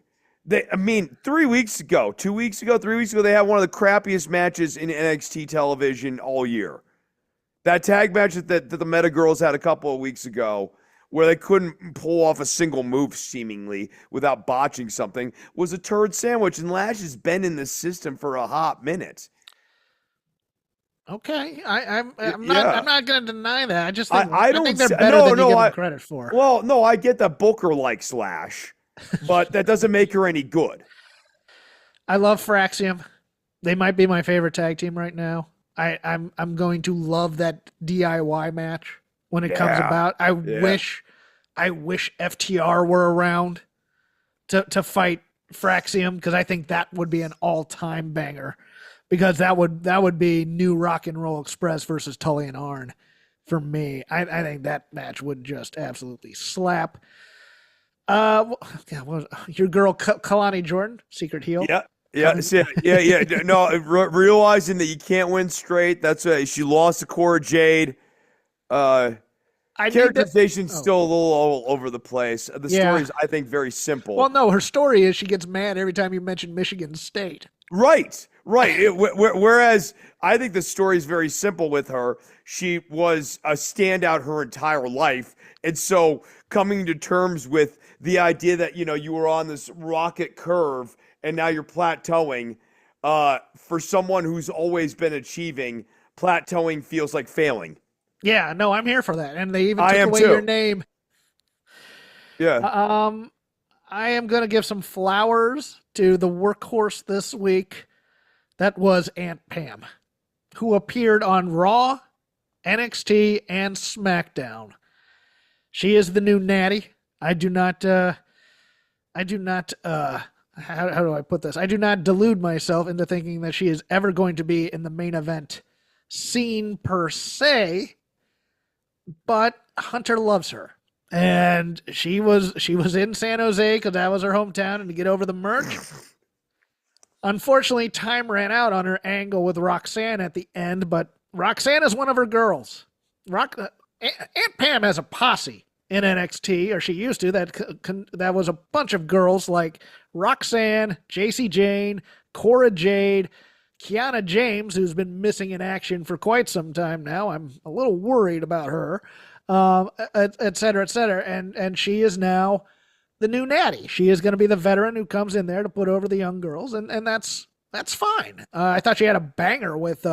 I mean, 3 weeks ago, 2 weeks ago, 3 weeks ago, they had one of the crappiest matches in NXT television all year. That tag match that the Meta Girls had a couple of weeks ago, where they couldn't pull off a single move seemingly without botching something, was a turd sandwich. And Lash has been in the system for a hot minute. Okay, I'm Yeah, not going to deny that. I just I I don't think they're see, better than you give them credit for. well, no, I get that Booker likes Lash, but that doesn't make her any good. I love Fraxium. They might be my favorite tag team right now. I'm going to love that DIY match when it comes Yeah, about. yeah. I wish FTR were around to fight Fraxium because I think that would be an all time banger. Because that would be new Rock and Roll Express versus Tully and Arn for me. I think that match would just absolutely slap. Yeah, your girl Kalani Jordan, secret heel. Yeah. Yeah, Coming. yeah. No, realizing that you can't win straight. That's she lost to Cora Jade. Uh, I need to. Characterization's Oh, still a little all over the place. The yeah. story is, I think, very Well, simple. no, her story is she gets mad every time you mention Michigan State. Right, right. Whereas I think the story is very simple with her. She was a standout her entire life, and so coming to terms with the idea that you were on this rocket curve and now you're plateauing. For someone who's always been achieving, plateauing feels like failing. Yeah, no, I'm here for that. And they even I took am away your too. name. Yeah. Um, I am going to give some flowers to the workhorse this week. That was Aunt Pam, who appeared on Raw, NXT, and SmackDown. She is the new natty. I do not, how do I put this? I do not delude myself into thinking that she is ever going to be in the main event scene per se, but Hunter loves her. And she was in San Jose because that was her hometown and to get over the merch. Unfortunately, time ran out on her angle with Roxanne at the end, but Roxanne is one of her girls. Aunt Pam has a posse in NXT, or she used to. That was a bunch of girls like Roxanne, JC Jane, Cora Jade, Kiana James, who's been missing in action for quite some time now. I'm a little worried about her, et cetera, et cetera. And she is now the new natty. She is going to be the veteran who comes in there to put over the young girls, and that's fine. I thought she had a banger with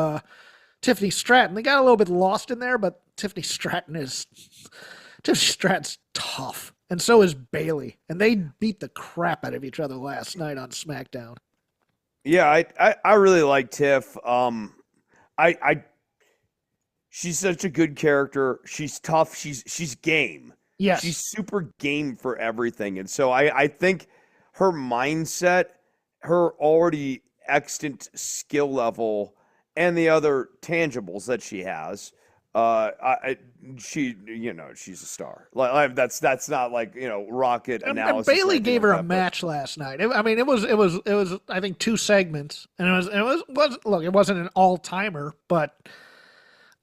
Tiffany Stratton. They got a little bit lost in there, but Tiffany Stratton's tough, and so is Bailey, and they beat the crap out of each other last night on SmackDown. Yeah, I really like Tiff. I she's such a good character. She's tough. She's game. She's Yes, super game for everything. And so I think her mindset, her already extant skill level, and the other tangibles that she has She, she's a star. That's not like, rocket And analysis or Bailey anything gave like her a that. But match last night. I mean, it was I think 2 segments, and it was look, it wasn't an all timer, but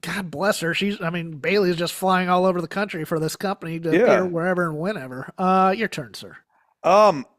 God bless her. I mean, Bailey's just flying all over the country for this company to appear yeah. wherever and whenever. Your turn, sir.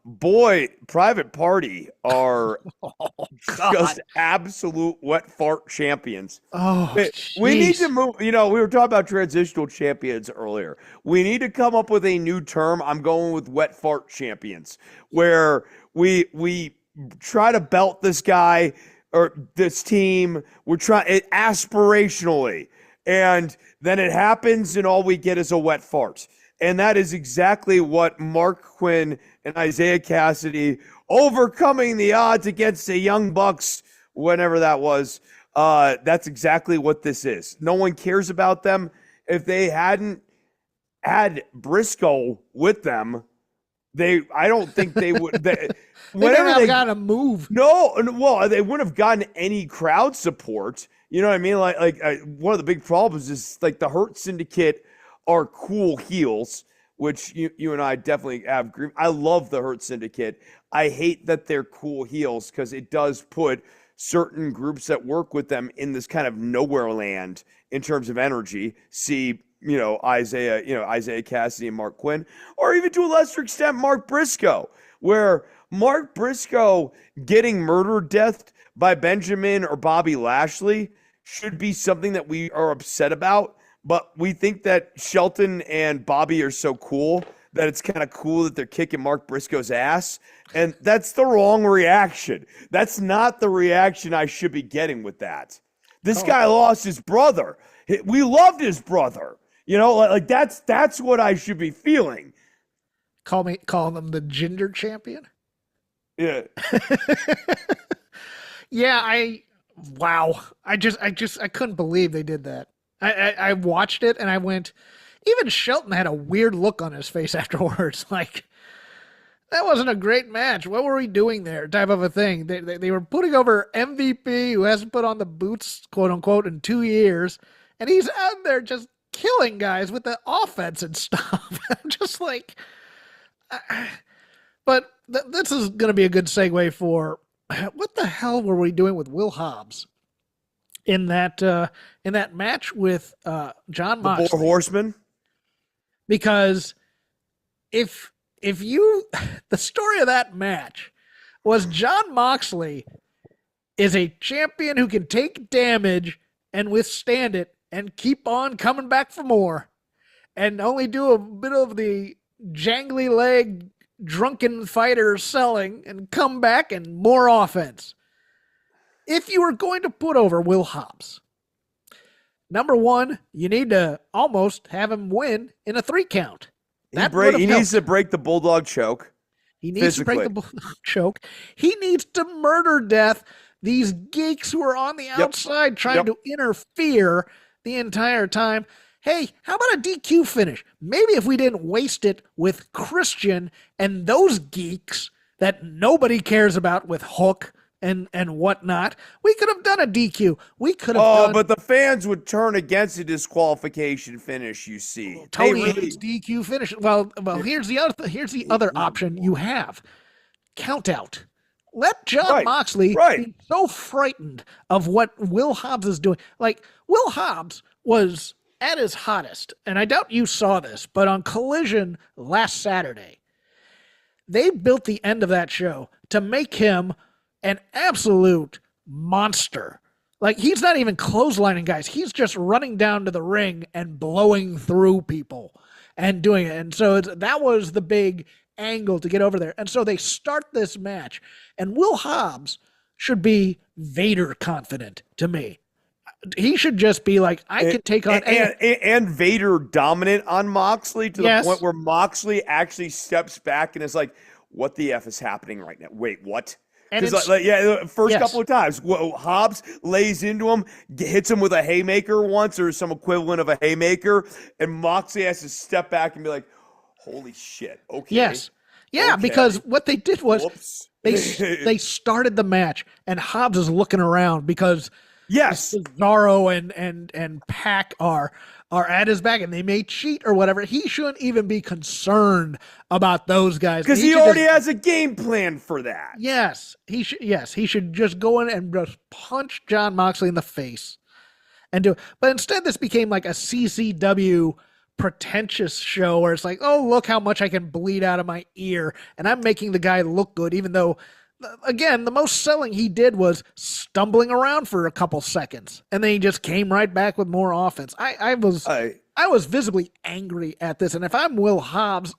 Boy, Private Party are Oh just God. absolute wet fart champions. Oh We need to jeez. move. We were talking about transitional champions earlier. We need to come up with a new term. I'm going with wet fart champions, where we try to belt this guy or this team. We're trying it aspirationally, and then it happens, and all we get is a wet fart. And that is exactly what Mark Quinn and Isaiah Cassidy overcoming the odds against the Young Bucks, whenever that was. That's exactly what this is. No one cares about them. If they hadn't had Briscoe with them, I don't think they would. They didn't Whenever have they, got to move. no, well, they wouldn't have gotten any crowd support. You know what I mean? One of the big problems is like the Hurt Syndicate are cool heels, which you and I definitely have. I love the Hurt Syndicate. I hate that they're cool heels because it does put certain groups that work with them in this kind of nowhere land in terms of energy. See, Isaiah Cassidy and Mark Quinn, or even to a lesser extent, Mark Briscoe, where Mark Briscoe getting murder deathed by Benjamin or Bobby Lashley should be something that we are upset about. But we think that Shelton and Bobby are so cool that it's kind of cool that they're kicking Mark Briscoe's ass. And that's the wrong reaction. That's not the reaction I should be getting with that. This guy lost his brother. We loved his brother. That's what I should be feeling. Call them the gender champion. Yeah. Yeah, wow. I couldn't believe they did that. I watched it and I went, even Shelton had a weird look on his face afterwards. Like, that wasn't a great match. What were we doing there? Type of a thing. They were putting over MVP, who hasn't put on the boots, quote unquote, in 2 years. And he's out there just killing guys with the offense and stuff. I'm just like, but this is going to be a good segue for what the hell were we doing with Will Hobbs in that match with John Moxley? The Four Horsemen. Because if you the story of that match was John Moxley is a champion who can take damage and withstand it and keep on coming back for more and only do a bit of the jangly leg drunken fighter selling and come back and more offense. If you were going to put over Will Hobbs, number one, you need to almost have him win in a 3 count. He needs to break the Bulldog choke. He needs to break the Bulldog choke. He needs to murder death these geeks who are on the outside trying to interfere the entire time. Hey, how about a DQ finish? Maybe if we didn't waste it with Christian and those geeks that nobody cares about with Hook and whatnot, we could have done a DQ. We could have but the fans would turn against a disqualification finish, you see. Tony hates DQ finish. Well, here's the other option you have. Count out. Let John Moxley be so frightened of what Will Hobbs is doing. Like, Will Hobbs was at his hottest, and I doubt you saw this, but on Collision last Saturday, they built the end of that show to make him an absolute monster. Like, he's not even clotheslining guys. He's just running down to the ring and blowing through people and doing it. And so that was the big angle to get over there. And so they start this match, and Will Hobbs should be Vader confident to me. He should just be like, I can take on and Vader dominant on Moxley to the point where Moxley actually steps back and is like, what the F is happening right now? Wait, what? Because first couple of times, Hobbs lays into him, hits him with a haymaker once or some equivalent of a haymaker, and Moxley has to step back and be like, holy shit, okay. Yes. Yeah, okay. Because what they did was they started the match, and Hobbs is looking around because Yes. Cesaro and Pac are at his back and they may cheat or whatever, he shouldn't even be concerned about those guys. Because he already has a game plan for that. Yes, he should just go in and just punch Jon Moxley in the face and do it. But instead this became like a CCW pretentious show where it's like, oh, look how much I can bleed out of my ear and I'm making the guy look good, even though again, the most selling he did was stumbling around for a couple seconds, and then he just came right back with more offense. I was visibly angry at this, and if I'm Will Hobbs,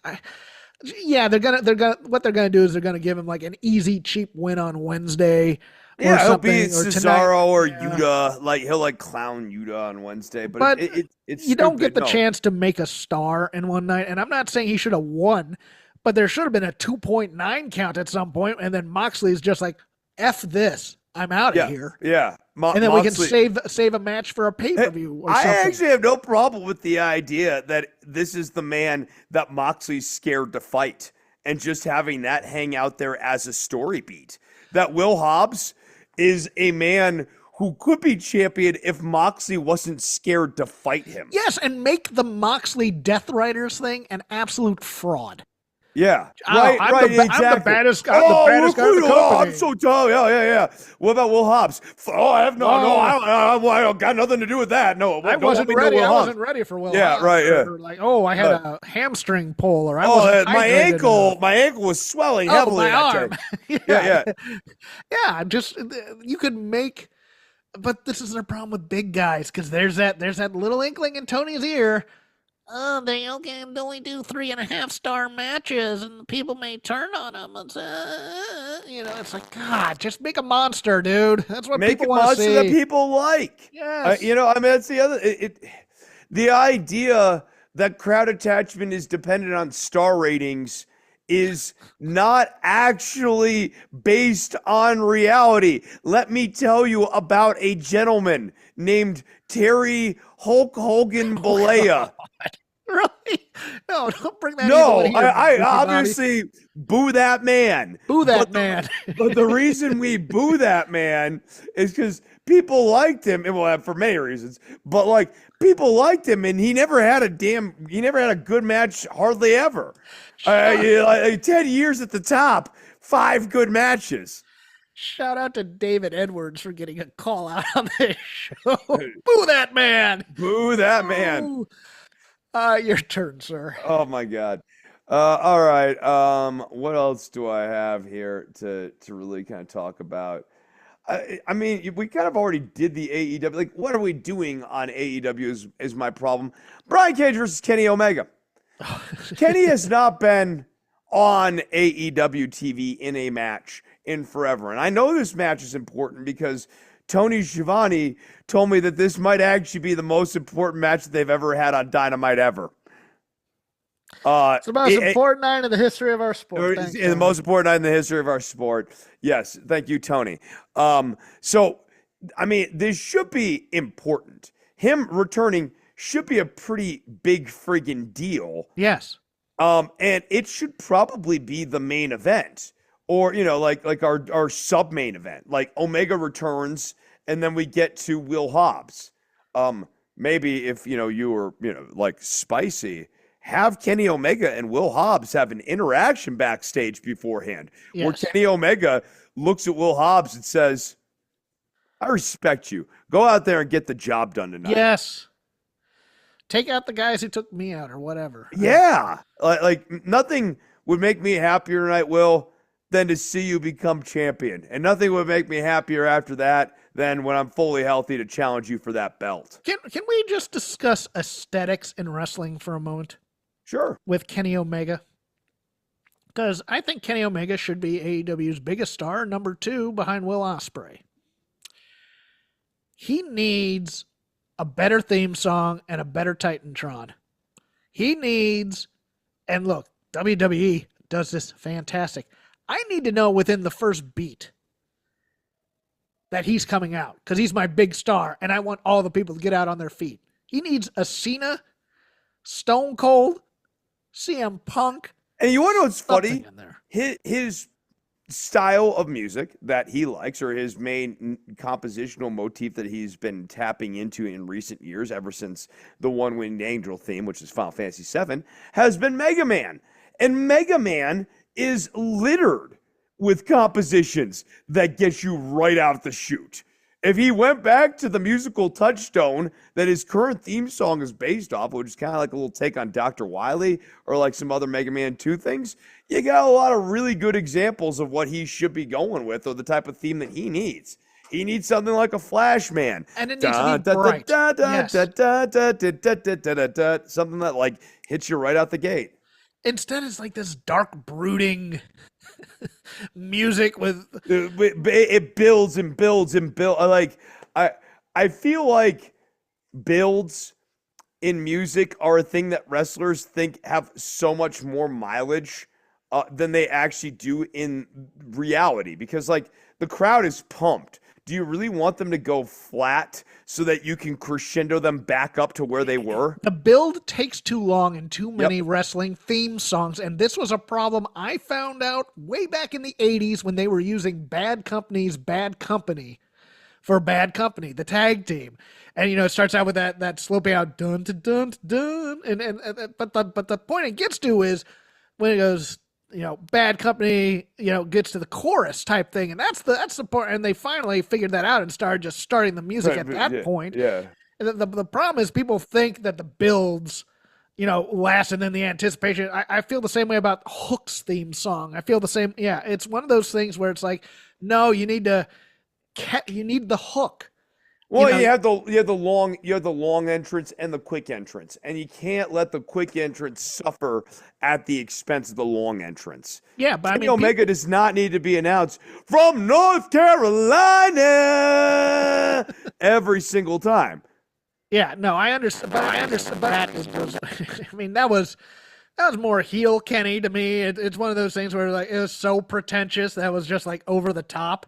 they're gonna do is they're gonna give him like an easy, cheap win on Wednesday. Yeah, or he'll something, be or Cesaro or Yuta. Like he'll like clown Yuta on Wednesday, but it's you don't get the chance to make a star in one night. And I'm not saying he should have won, but there should have been a 2.9 count at some point, and then Moxley's just like, "F this, I'm out of here." Yeah, and then Moxley, we can save a match for a pay-per-view or something. I actually have no problem with the idea that this is the man that Moxley's scared to fight, and just having that hang out there as a story beat. That Will Hobbs is a man who could be champion if Moxley wasn't scared to fight him. Yes, and make the Moxley Death Riders thing an absolute fraud. Yeah, exactly. I'm the baddest guy. The baddest guy in the company. I'm so tall. Yeah. What about Will Hobbs? I don't got nothing to do with that. No, I wasn't ready. I wasn't ready for Will. Yeah, Hobbs. right. Yeah. Like, I had a hamstring pull, or my ankle was swelling heavily. My arm. Yeah. Just you could make, but this is the problem with big guys because there's that little inkling in Tony's ear. Oh, they can only do 3.5-star matches, and people may turn on them. It's like, God, just make a monster, dude. That's what people want to see. Make a monster that people like. Yes. That's the other. The idea that crowd attachment is dependent on star ratings is not actually based on reality. Let me tell you about a gentleman named Terry Hulk Hogan Balea. Really? No, don't bring that. No, I obviously boo that man. Boo that man. But the reason we boo that man is because people liked him, and for many reasons. But like people liked him, and he never had a good match, hardly ever. 10 years at the top, 5 good matches. Shout out to David Edwards for getting a call out on this show. Boo that man. Boo that man. Your turn, sir. Oh my God. All right. What else do I have here to really kind of talk about? I mean, we kind of already did the AEW. Like, what are we doing on AEW is my problem. Brian Cage versus Kenny Omega. Kenny has not been on AEW TV in a match in forever. And I know this match is important because Tony Schiavone told me that this might actually be the most important match that they've ever had on Dynamite ever. It's the most important night in the history of our sport. The most important night in the history of our sport. Yes. Thank you, Tony. So, I mean, this should be important. Him returning should be a pretty big friggin' deal. Yes. And it should probably be the main event. Or, like our sub-main event. Like Omega returns, and then we get to Will Hobbs. Maybe if, you were, like spicy, have Kenny Omega and Will Hobbs have an interaction backstage beforehand. Yes. Where Kenny Omega looks at Will Hobbs and says, I respect you. Go out there and get the job done tonight. Yes. Take out the guys who took me out or whatever. Yeah. Like nothing would make me happier tonight, Will, than to see you become champion. And nothing would make me happier after that than when I'm fully healthy to challenge you for that belt. Can we just discuss aesthetics in wrestling for a moment? Sure. With Kenny Omega. Because I think Kenny Omega should be AEW's biggest star, number 2 behind Will Ospreay. He needs a better theme song and a better Titantron. He needs, and look, WWE does this fantastic. I need to know within the first beat that he's coming out because he's my big star and I want all the people to get out on their feet. He needs a Cena, Stone Cold, CM Punk. And you want to know what's funny? His style of music that he likes, or his main compositional motif that he's been tapping into in recent years, ever since the One Winged Angel theme, which is Final Fantasy VII, has been Mega Man. And Mega Man is littered with compositions that get you right out the chute. If he went back to the musical touchstone that his current theme song is based off, which is kind of like a little take on Dr. Wily or like some other Mega Man 2 things, you got a lot of really good examples of what he should be going with, or the type of theme that he needs. He needs something like a Flash Man. And it needs to be bright. Yes. Something that like hits you right out the gate. Instead, it's like this dark, brooding music with It builds and builds and builds. I feel like builds in music are a thing that wrestlers think have so much more mileage than they actually do in reality, because like the crowd is pumped. Do you really want them to go flat so that you can crescendo them back up to where they were? The build takes too long in too many wrestling theme songs, and this was a problem I found out way back in the 80s when they were using Bad Company's Bad Company for Bad Company, the tag team. And, it starts out with that sloping out dun dun dun dun, but the point it gets to is when it goes, Bad Company, gets to the chorus type thing, and that's the part. And they finally figured that out and started just starting the music at that point. Yeah. And the problem is people think that the builds, last, and then the anticipation. I feel the same way about Hook's theme song. I feel the same. Yeah, it's one of those things where it's like, no, you need the hook. Well, you have the long entrance and the quick entrance, and you can't let the quick entrance suffer at the expense of the long entrance. Yeah, but Kenny Omega does not need to be announced from North Carolina every single time. Yeah, no, I understand, but that was more heel Kenny to me. It's one of those things where like it was so pretentious that was just like over the top.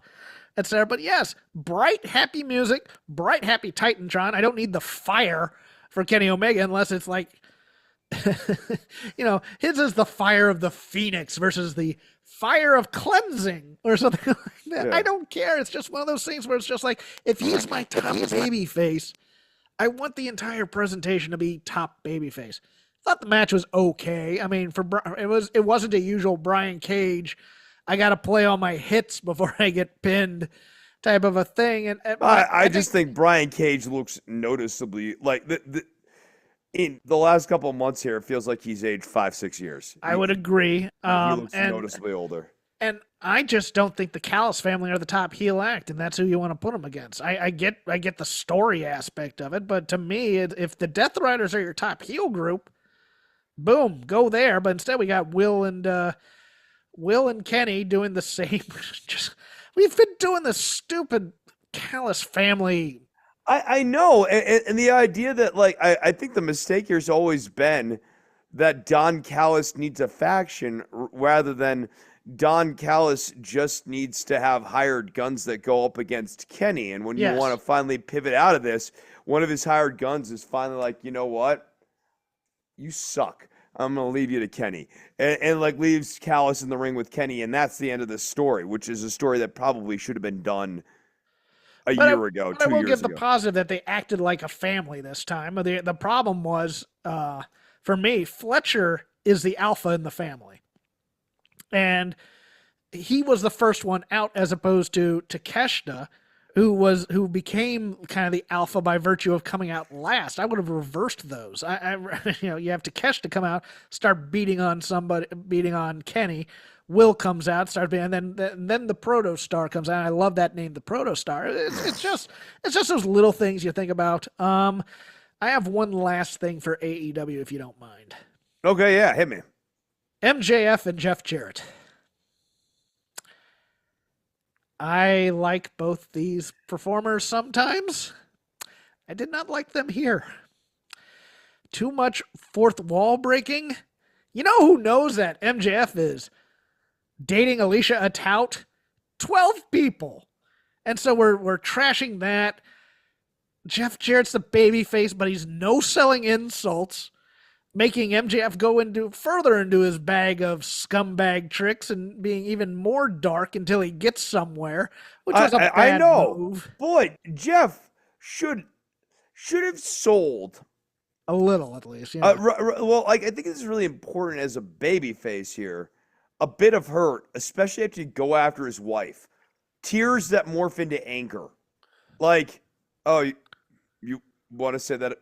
Etc. But yes, bright, happy music, bright, happy Titantron. I don't need the fire for Kenny Omega unless it's like, his is the fire of the Phoenix versus the fire of cleansing or something like that. Yeah. I don't care. It's just one of those things where it's just like, if he's my top baby face, I want the entire presentation to be top baby face. Thought the match was okay. I mean, it wasn't a usual Brian Cage, I got to play all my hits before I get pinned type of a thing. And I just think Brian Cage looks noticeably like in the last couple of months here, it feels like he's aged 5-6 years. I would agree. He looks noticeably older. And I just don't think the Callis family are the top heel act, and that's who you want to put them against. I get the story aspect of it, but to me, if the Death Riders are your top heel group, boom, go there. But instead, we got Will and Kenny doing the same. We've been doing this stupid Callis family. I know, and the idea that I think the mistake here's always been that Don Callis needs a faction rather than Don Callis just needs to have hired guns that go up against Kenny. And when you want to finally pivot out of this, one of his hired guns is finally like, you know what? You suck. I'm going to leave you to Kenny. And leaves Callis in the ring with Kenny, and that's the end of the story, which is a story that probably should have been done a year ago, 2 years ago. I will give the positive that they acted like a family this time. The problem was, for me, Fletcher is the alpha in the family. And he was the first one out as opposed to Takeshita, who became kind of the alpha by virtue of coming out last. I would have reversed those. You have Takeshita come out, start beating on Kenny. Will comes out, starts beating, and then the Proto Star comes out. I love that name, the Proto Star. It's just those little things you think about. I have one last thing for AEW, if you don't mind. Okay, yeah, hit me. MJF and Jeff Jarrett. I like both these performers sometimes. I did not like them here. Too much fourth wall breaking. You know who knows that MJF is dating Alicia a tout? 12 people. And so we're trashing that. Jeff Jarrett's the babyface, but he's no selling insults. making MJF go further into his bag of scumbag tricks and being even more dark until he gets somewhere, which was a I bad know, move. but Jeff should have sold. A little, at least, yeah. Well, like I think this is really important as a baby face here. A bit of hurt, especially after you go after his wife. Tears that morph into anger. Like, oh, you want to say that?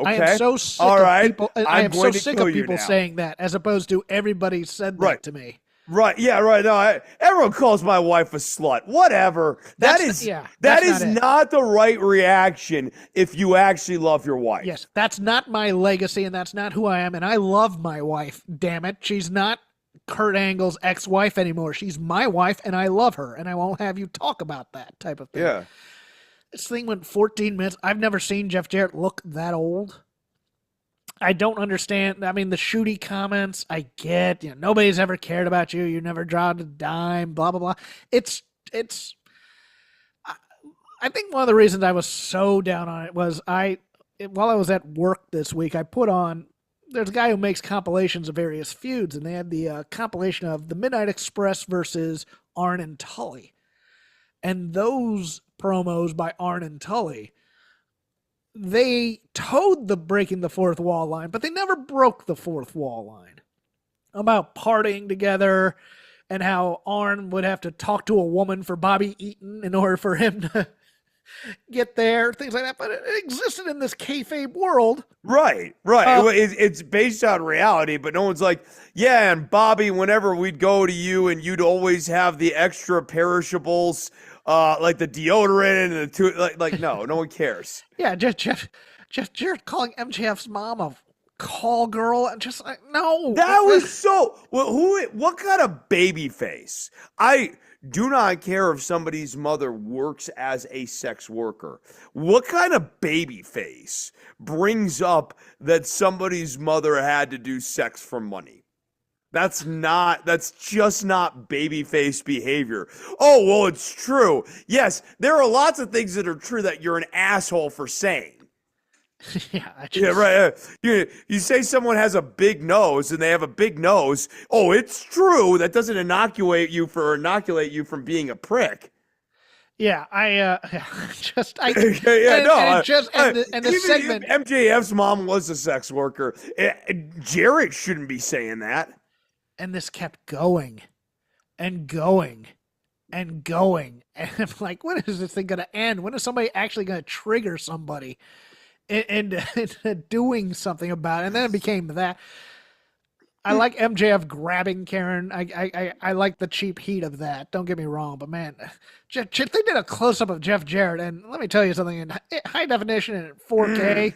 I am Okay. so sick All of right. people. I I'm am so going to sick kill of you people now. saying that, as opposed to everybody said that Right. to me. Right. Yeah. Right. No. Everyone calls my wife a slut. Whatever. That's Not the right reaction if you actually love your wife. Yes, that's not my legacy, and that's not who I am. And I love my wife. Damn it, she's not Kurt Angle's ex-wife anymore. She's my wife, and I love her, and I won't have you talk about that type of thing. Yeah. This thing went 14 minutes. I've never seen Jeff Jarrett look that old. I don't understand. I mean, the shooty comments, I get. Nobody's ever cared about you. You never dropped a dime. Blah blah blah. It's. I think one of the reasons I was so down on it was while I was at work this week, I put on. There's a guy who makes compilations of various feuds, and they had the compilation of the Midnight Express versus Arn and Tully, and those promos by Arn and Tully. They towed the breaking the fourth wall line, but they never broke the fourth wall line. About partying together and how Arn would have to talk to a woman for Bobby Eaton in order for him to get there, things like that. But it existed in this kayfabe world. Right. It's based on reality, but no one's like, yeah, and Bobby, whenever we'd go to you and you'd always have the extra perishables, like the deodorant and the no one cares. Yeah, Jeff Jarrett calling MJF's mom a call girl, and just like, no. That was so. What kind of baby face? I do not care if somebody's mother works as a sex worker. What kind of baby face brings up that somebody's mother had to do sex for money? That's just not babyface behavior. Oh, well, it's true. Yes, there are lots of things that are true that you're an asshole for saying. Yeah, right. You say someone has a big nose and they have a big nose. Oh, it's true. That doesn't inoculate you from being a prick. Yeah, the segment. MJF's mom was a sex worker. Jarrett shouldn't be saying that. And this kept going and going and going. And I'm like, when is this thing going to end? When is somebody actually going to trigger somebody into doing something about it? And then it became that. I like MJF grabbing Karen. I like the cheap heat of that. Don't get me wrong. But, man, they did a close-up of Jeff Jarrett. And let me tell you something. In high definition in 4K,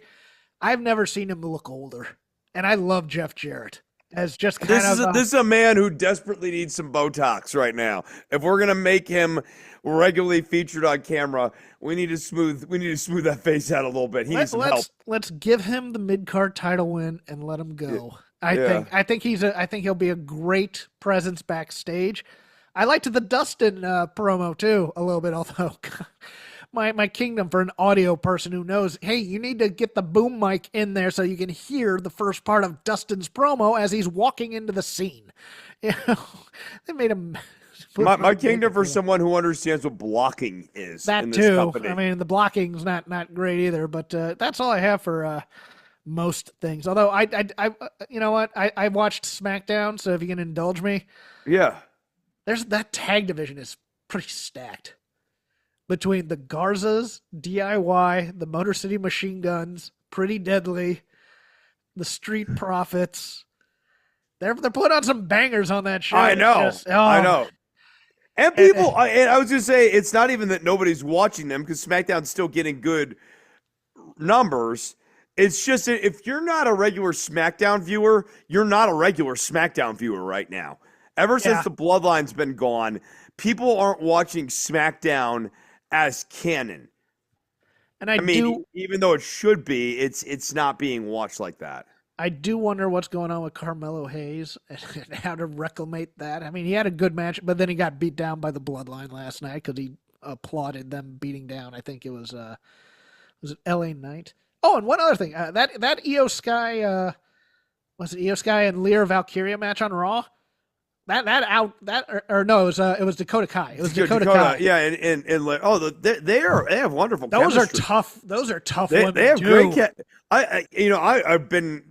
I've never seen him look older. And I love Jeff Jarrett. As just this is a man who desperately needs some Botox right now. If we're gonna make him regularly featured on camera, we need to smooth that face out a little bit. He needs some help. Let's give him the mid-card title win and let him go. I think he'll be a great presence backstage. I liked the Dustin promo too a little bit, although my kingdom for an audio person who knows, hey, you need to get the boom mic in there so you can hear the first part of Dustin's promo as he's walking into the scene. They made him. My kingdom for someone who understands what blocking is. That in this too. company. I mean, the blocking's not great either, but that's all I have for most things. Although I you know what, I watched SmackDown, so if you can indulge me, yeah, there's that tag division is pretty stacked. Between the Garzas, DIY, the Motor City Machine Guns, Pretty Deadly, the Street Profits, they're putting on some bangers on that show. I know. I know. And people, I was going to say, it's not even that nobody's watching them because SmackDown's still getting good numbers. It's just that if you're not a regular SmackDown viewer, you're not a regular SmackDown viewer right now. Ever since the Bloodline's been gone, people aren't watching SmackDown as canon. And I mean, even though it should be, it's not being watched like that. I do wonder what's going on with Carmelo Hayes and how to reclimate that. I mean, he had a good match, but then he got beat down by the Bloodline last night because he applauded them beating down. I think it was it LA Knight? Oh, and one other thing, that Io Sky, was it Io Sky and Lyra Valkyria match on Raw? That out that or no, it was Dakota Kai. It was Dakota Kai. Yeah, and like, oh, they have wonderful. Those chemistry. are tough. Those are tough They women. they have too. great. I've been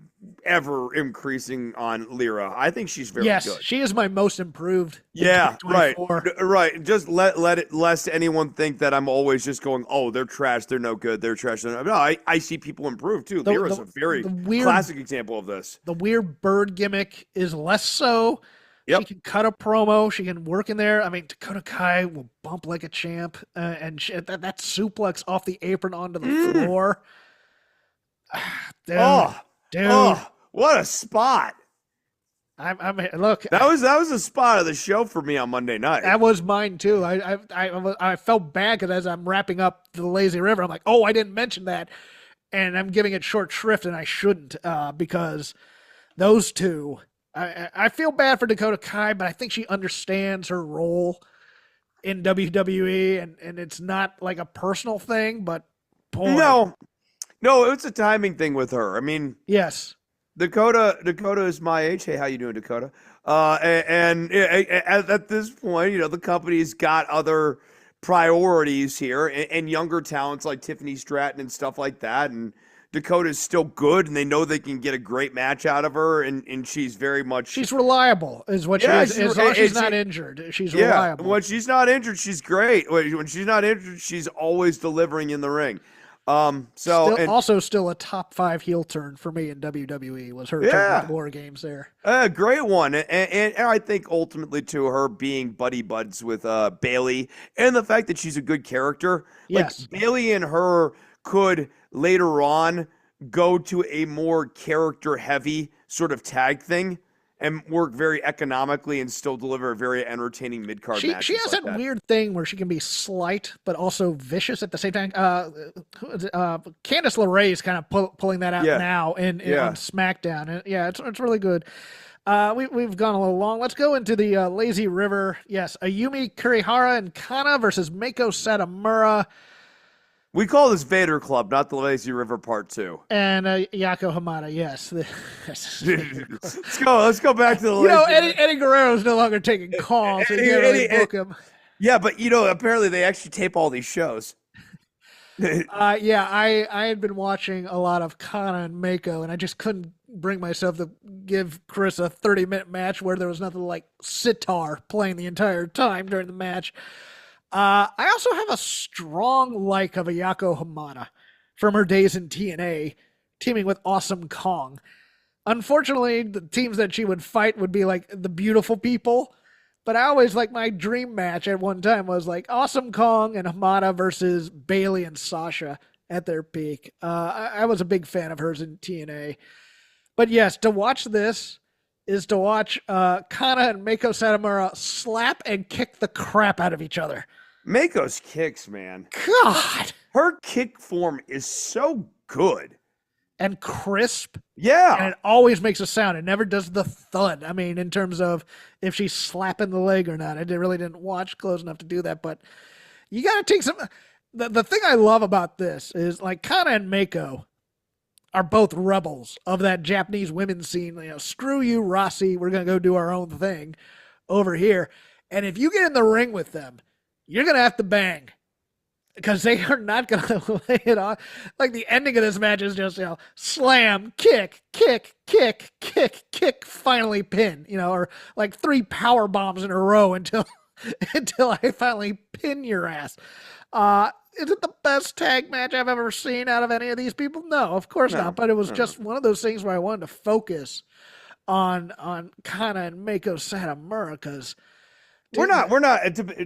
ever increasing on Lyra. I think she's very Yes, good. she is my most improved. Yeah, right, 2024. right. Just let it lest anyone think that I'm always just going, oh, they're trash, they're no good, they're trash. No, I see people improve too. Lyra's a very classic example of this. The weird bird gimmick is less so. Yep. She can cut a promo. She can work in there. I mean, Dakota Kai will bump like a champ, and that suplex off the apron onto the floor. Dude, what a spot! I'm look. That was a spot of the show for me on Monday night. That was mine too. I felt bad because as I'm wrapping up the Lazy River, I'm like, oh, I didn't mention that, and I'm giving it short shrift, and I shouldn't because those two. I feel bad for Dakota Kai, but I think she understands her role in WWE, and it's not like a personal thing, but boy. No, it's a timing thing with her. I mean, yes. Dakota is my age. Hey, how you doing, Dakota? At this point, the company's got other priorities here and younger talents like Tiffany Stratton and stuff like that. And Dakota's still good, and they know they can get a great match out of her, and she's very much... She's reliable, is what she is. As long as she's not injured, she's reliable. When she's not injured, she's great. When she's not injured, she's always delivering in the ring. Still a top 5 heel turn for me in WWE was her turn with War Games there. Great one, and I think ultimately to her being buddy buds with Bayley, and the fact that she's a good character. Yes, like Bayley and her could later on go to a more character heavy sort of tag thing and work very economically and still deliver a very entertaining mid-card match. She has that weird thing where she can be slight but also vicious at the same time. Candice LeRae is kind of pulling that out now on SmackDown. And it's really good. We've gone a little long. Let's go into the Lazy River. Yes, Ayumi Kurihara and Kana versus Meiko Satomura. We call this Vader Club, not the Lazy River Part 2. And Ayako Hamada, yes. Let's go back to the Lazy River. Eddie Guerrero's no longer taking calls, so you can't really book him. Yeah, but apparently they actually tape all these shows. I had been watching a lot of Kana and Meiko, and I just couldn't bring myself to give Chris a 30-minute match where there was nothing like sitar playing the entire time during the match. I also have a strong like of Ayako Hamada from her days in TNA, teaming with Awesome Kong. Unfortunately, the teams that she would fight would be like the beautiful people, but I always like my dream match at one time was like Awesome Kong and Hamada versus Bayley and Sasha at their peak. I was a big fan of hers in TNA. But yes, to watch this is to watch Kana and Meiko Satomura slap and kick the crap out of each other. Meiko's kicks, man. God. Her kick form is so good. And crisp. Yeah. And it always makes a sound. It never does the thud. I mean, in terms of if she's slapping the leg or not. I really didn't watch close enough to do that. But you got to take some... The thing I love about this is like Kana and Meiko are both rebels of that Japanese women's scene. Screw you, Rossi. We're going to go do our own thing over here. And if you get in the ring with them, you're going to have to bang because they are not going to lay it on. Like the ending of this match is just, slam, kick, kick, kick, kick, kick, finally pin, or like 3 power bombs in a row until I finally pin your ass. Is it the best tag match I've ever seen out of any of these people? No, of course not. But it was just one of those things where I wanted to focus on Kana and Meiko Satomura because we're not.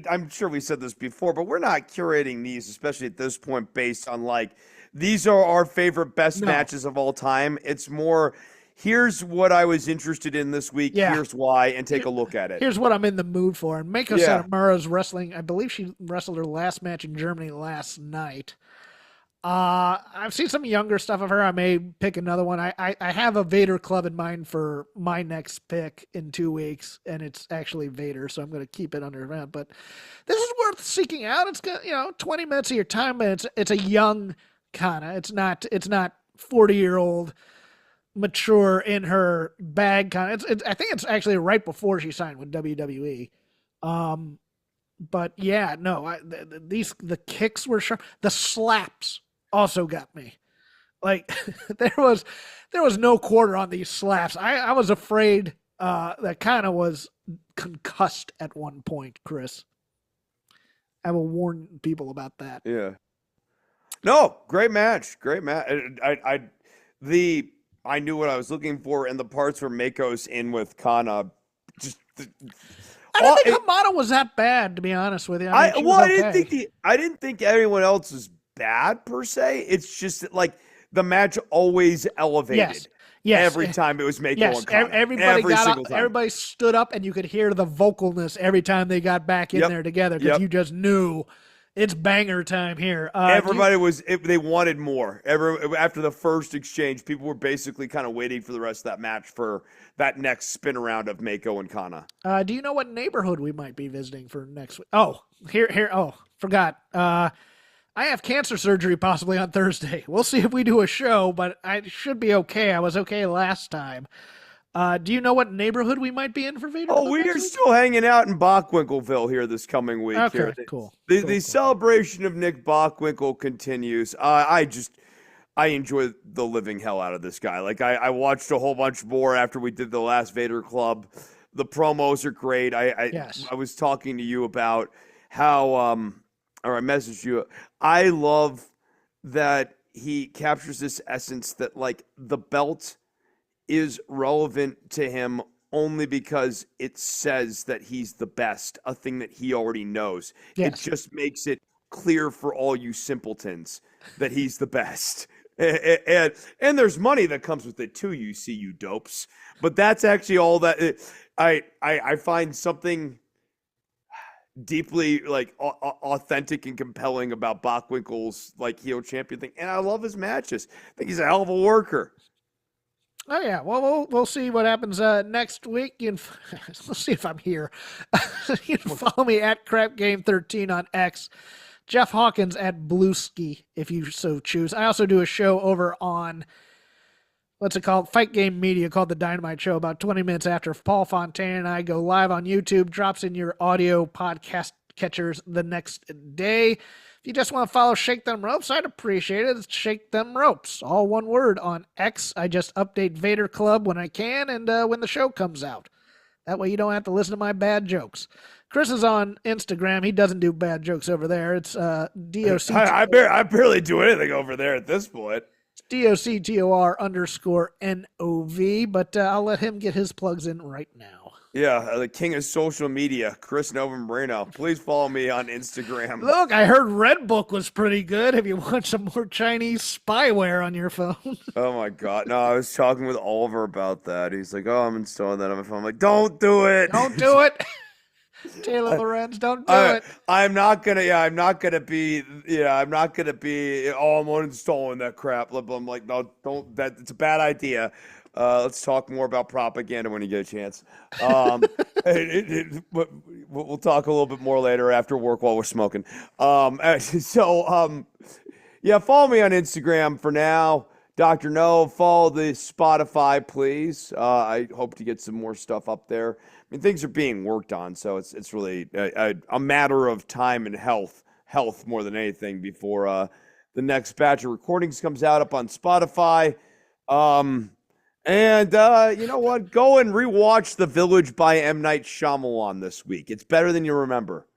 I'm sure we said this before, but we're not curating these, especially at this point, based on like these are our favorite best matches of all time. It's more. Here's what I was interested in this week. Yeah. Here's why, and take a look at it. Here's what I'm in the mood for. And Meiko Satomura's wrestling. I believe she wrestled her last match in Germany last night. I've seen some younger stuff of her. I may pick another one. I have a Vader Club in mind for my next pick in 2 weeks, and it's actually Vader, so I'm going to keep it under that. But this is worth seeking out. It's got 20 minutes of your time, and it's a young Kana. It's not 40-year-old mature in her bag kind of. I think it's actually right before she signed with WWE. But yeah, no, the kicks were sharp. The slaps also got me. Like there was no quarter on these slaps. I was afraid that kind of was concussed at one point, Chris. I will warn people about that. Yeah. No, great match. Great match. I knew what I was looking for, and the parts where Meiko's in with Kana, just I didn't think Hamada was that bad, to be honest with you. I didn't think anyone else was bad per se. It's just that, like, the match always elevated. Yes. Every time it was Meiko and Kana. Everybody got up, everybody stood up, and you could hear the vocalness every time they got back in there together because you just knew it's banger time here. Everybody they wanted more. After the first exchange, people were basically kind of waiting for the rest of that match for that next spin around of Meiko and Kana. Do you know what neighborhood we might be visiting for next week? Oh, here. Oh, forgot. I have cancer surgery possibly on Thursday. We'll see if we do a show, but I should be okay. I was okay last time. Do you know what neighborhood we might be in for Vader? Oh, we are still hanging out in Bockwinkleville here this coming week. Okay, cool. The celebration of Nick Bockwinkel continues. I enjoy the living hell out of this guy. Like, I watched a whole bunch more after we did the last Vader Club. The promos are great. I was talking to you about how or I messaged you. I love that he captures this essence that, like, the belt is relevant to him only because it says that he's the best, a thing that he already knows. It just makes it clear for all you simpletons that he's the best. And there's money that comes with it too, you dopes. But that's actually all that I find something deeply, like, authentic and compelling about Bockwinkel's, like, heel champion thing. And I love his matches. I think he's a hell of a worker. Oh yeah, well we'll see what happens next week. We'll see if I'm here. You can follow me at CrapGame13 on X. Jeff Hawkins at Blueski if you so choose. I also do a show over on what's it called? Fight Game Media, called The Dynamite Show, about 20 minutes after Paul Fontaine and I go live on YouTube. Drops in your audio podcast catchers the next day. If you just want to follow Shake Them Ropes, I'd appreciate it. It's Shake Them Ropes, all one word on X. I just update Vader Club when I can and when the show comes out. That way you don't have to listen to my bad jokes. Chris is on Instagram. He doesn't do bad jokes over there. It's DOC. I barely do anything over there at this point. DOCTOR_NOV, but I'll let him get his plugs in right now. Yeah, the king of social media, Chris Novembrino. Please follow me on Instagram. Look, I heard Redbook was pretty good. Have you watched some more Chinese spyware on your phone? Oh my God. No, I was talking with Oliver about that. He's like, oh, I'm installing that on my phone. I'm like, don't do it. Don't do it. Taylor Lorenz, don't do it. I'm not gonna be, I'm not gonna be, oh, I'm uninstalling that crap. I'm like, no, don't, it's a bad idea. Let's talk more about propaganda when you get a chance. We'll talk a little bit more later after work while we're smoking. Yeah, follow me on Instagram for now. Dr. No, follow the Spotify, please. I hope to get some more stuff up there. I mean, things are being worked on, so it's really a matter of time and health more than anything before the next batch of recordings comes out up on Spotify. And you know what? Go and rewatch The Village by M. Night Shyamalan this week. It's better than you remember.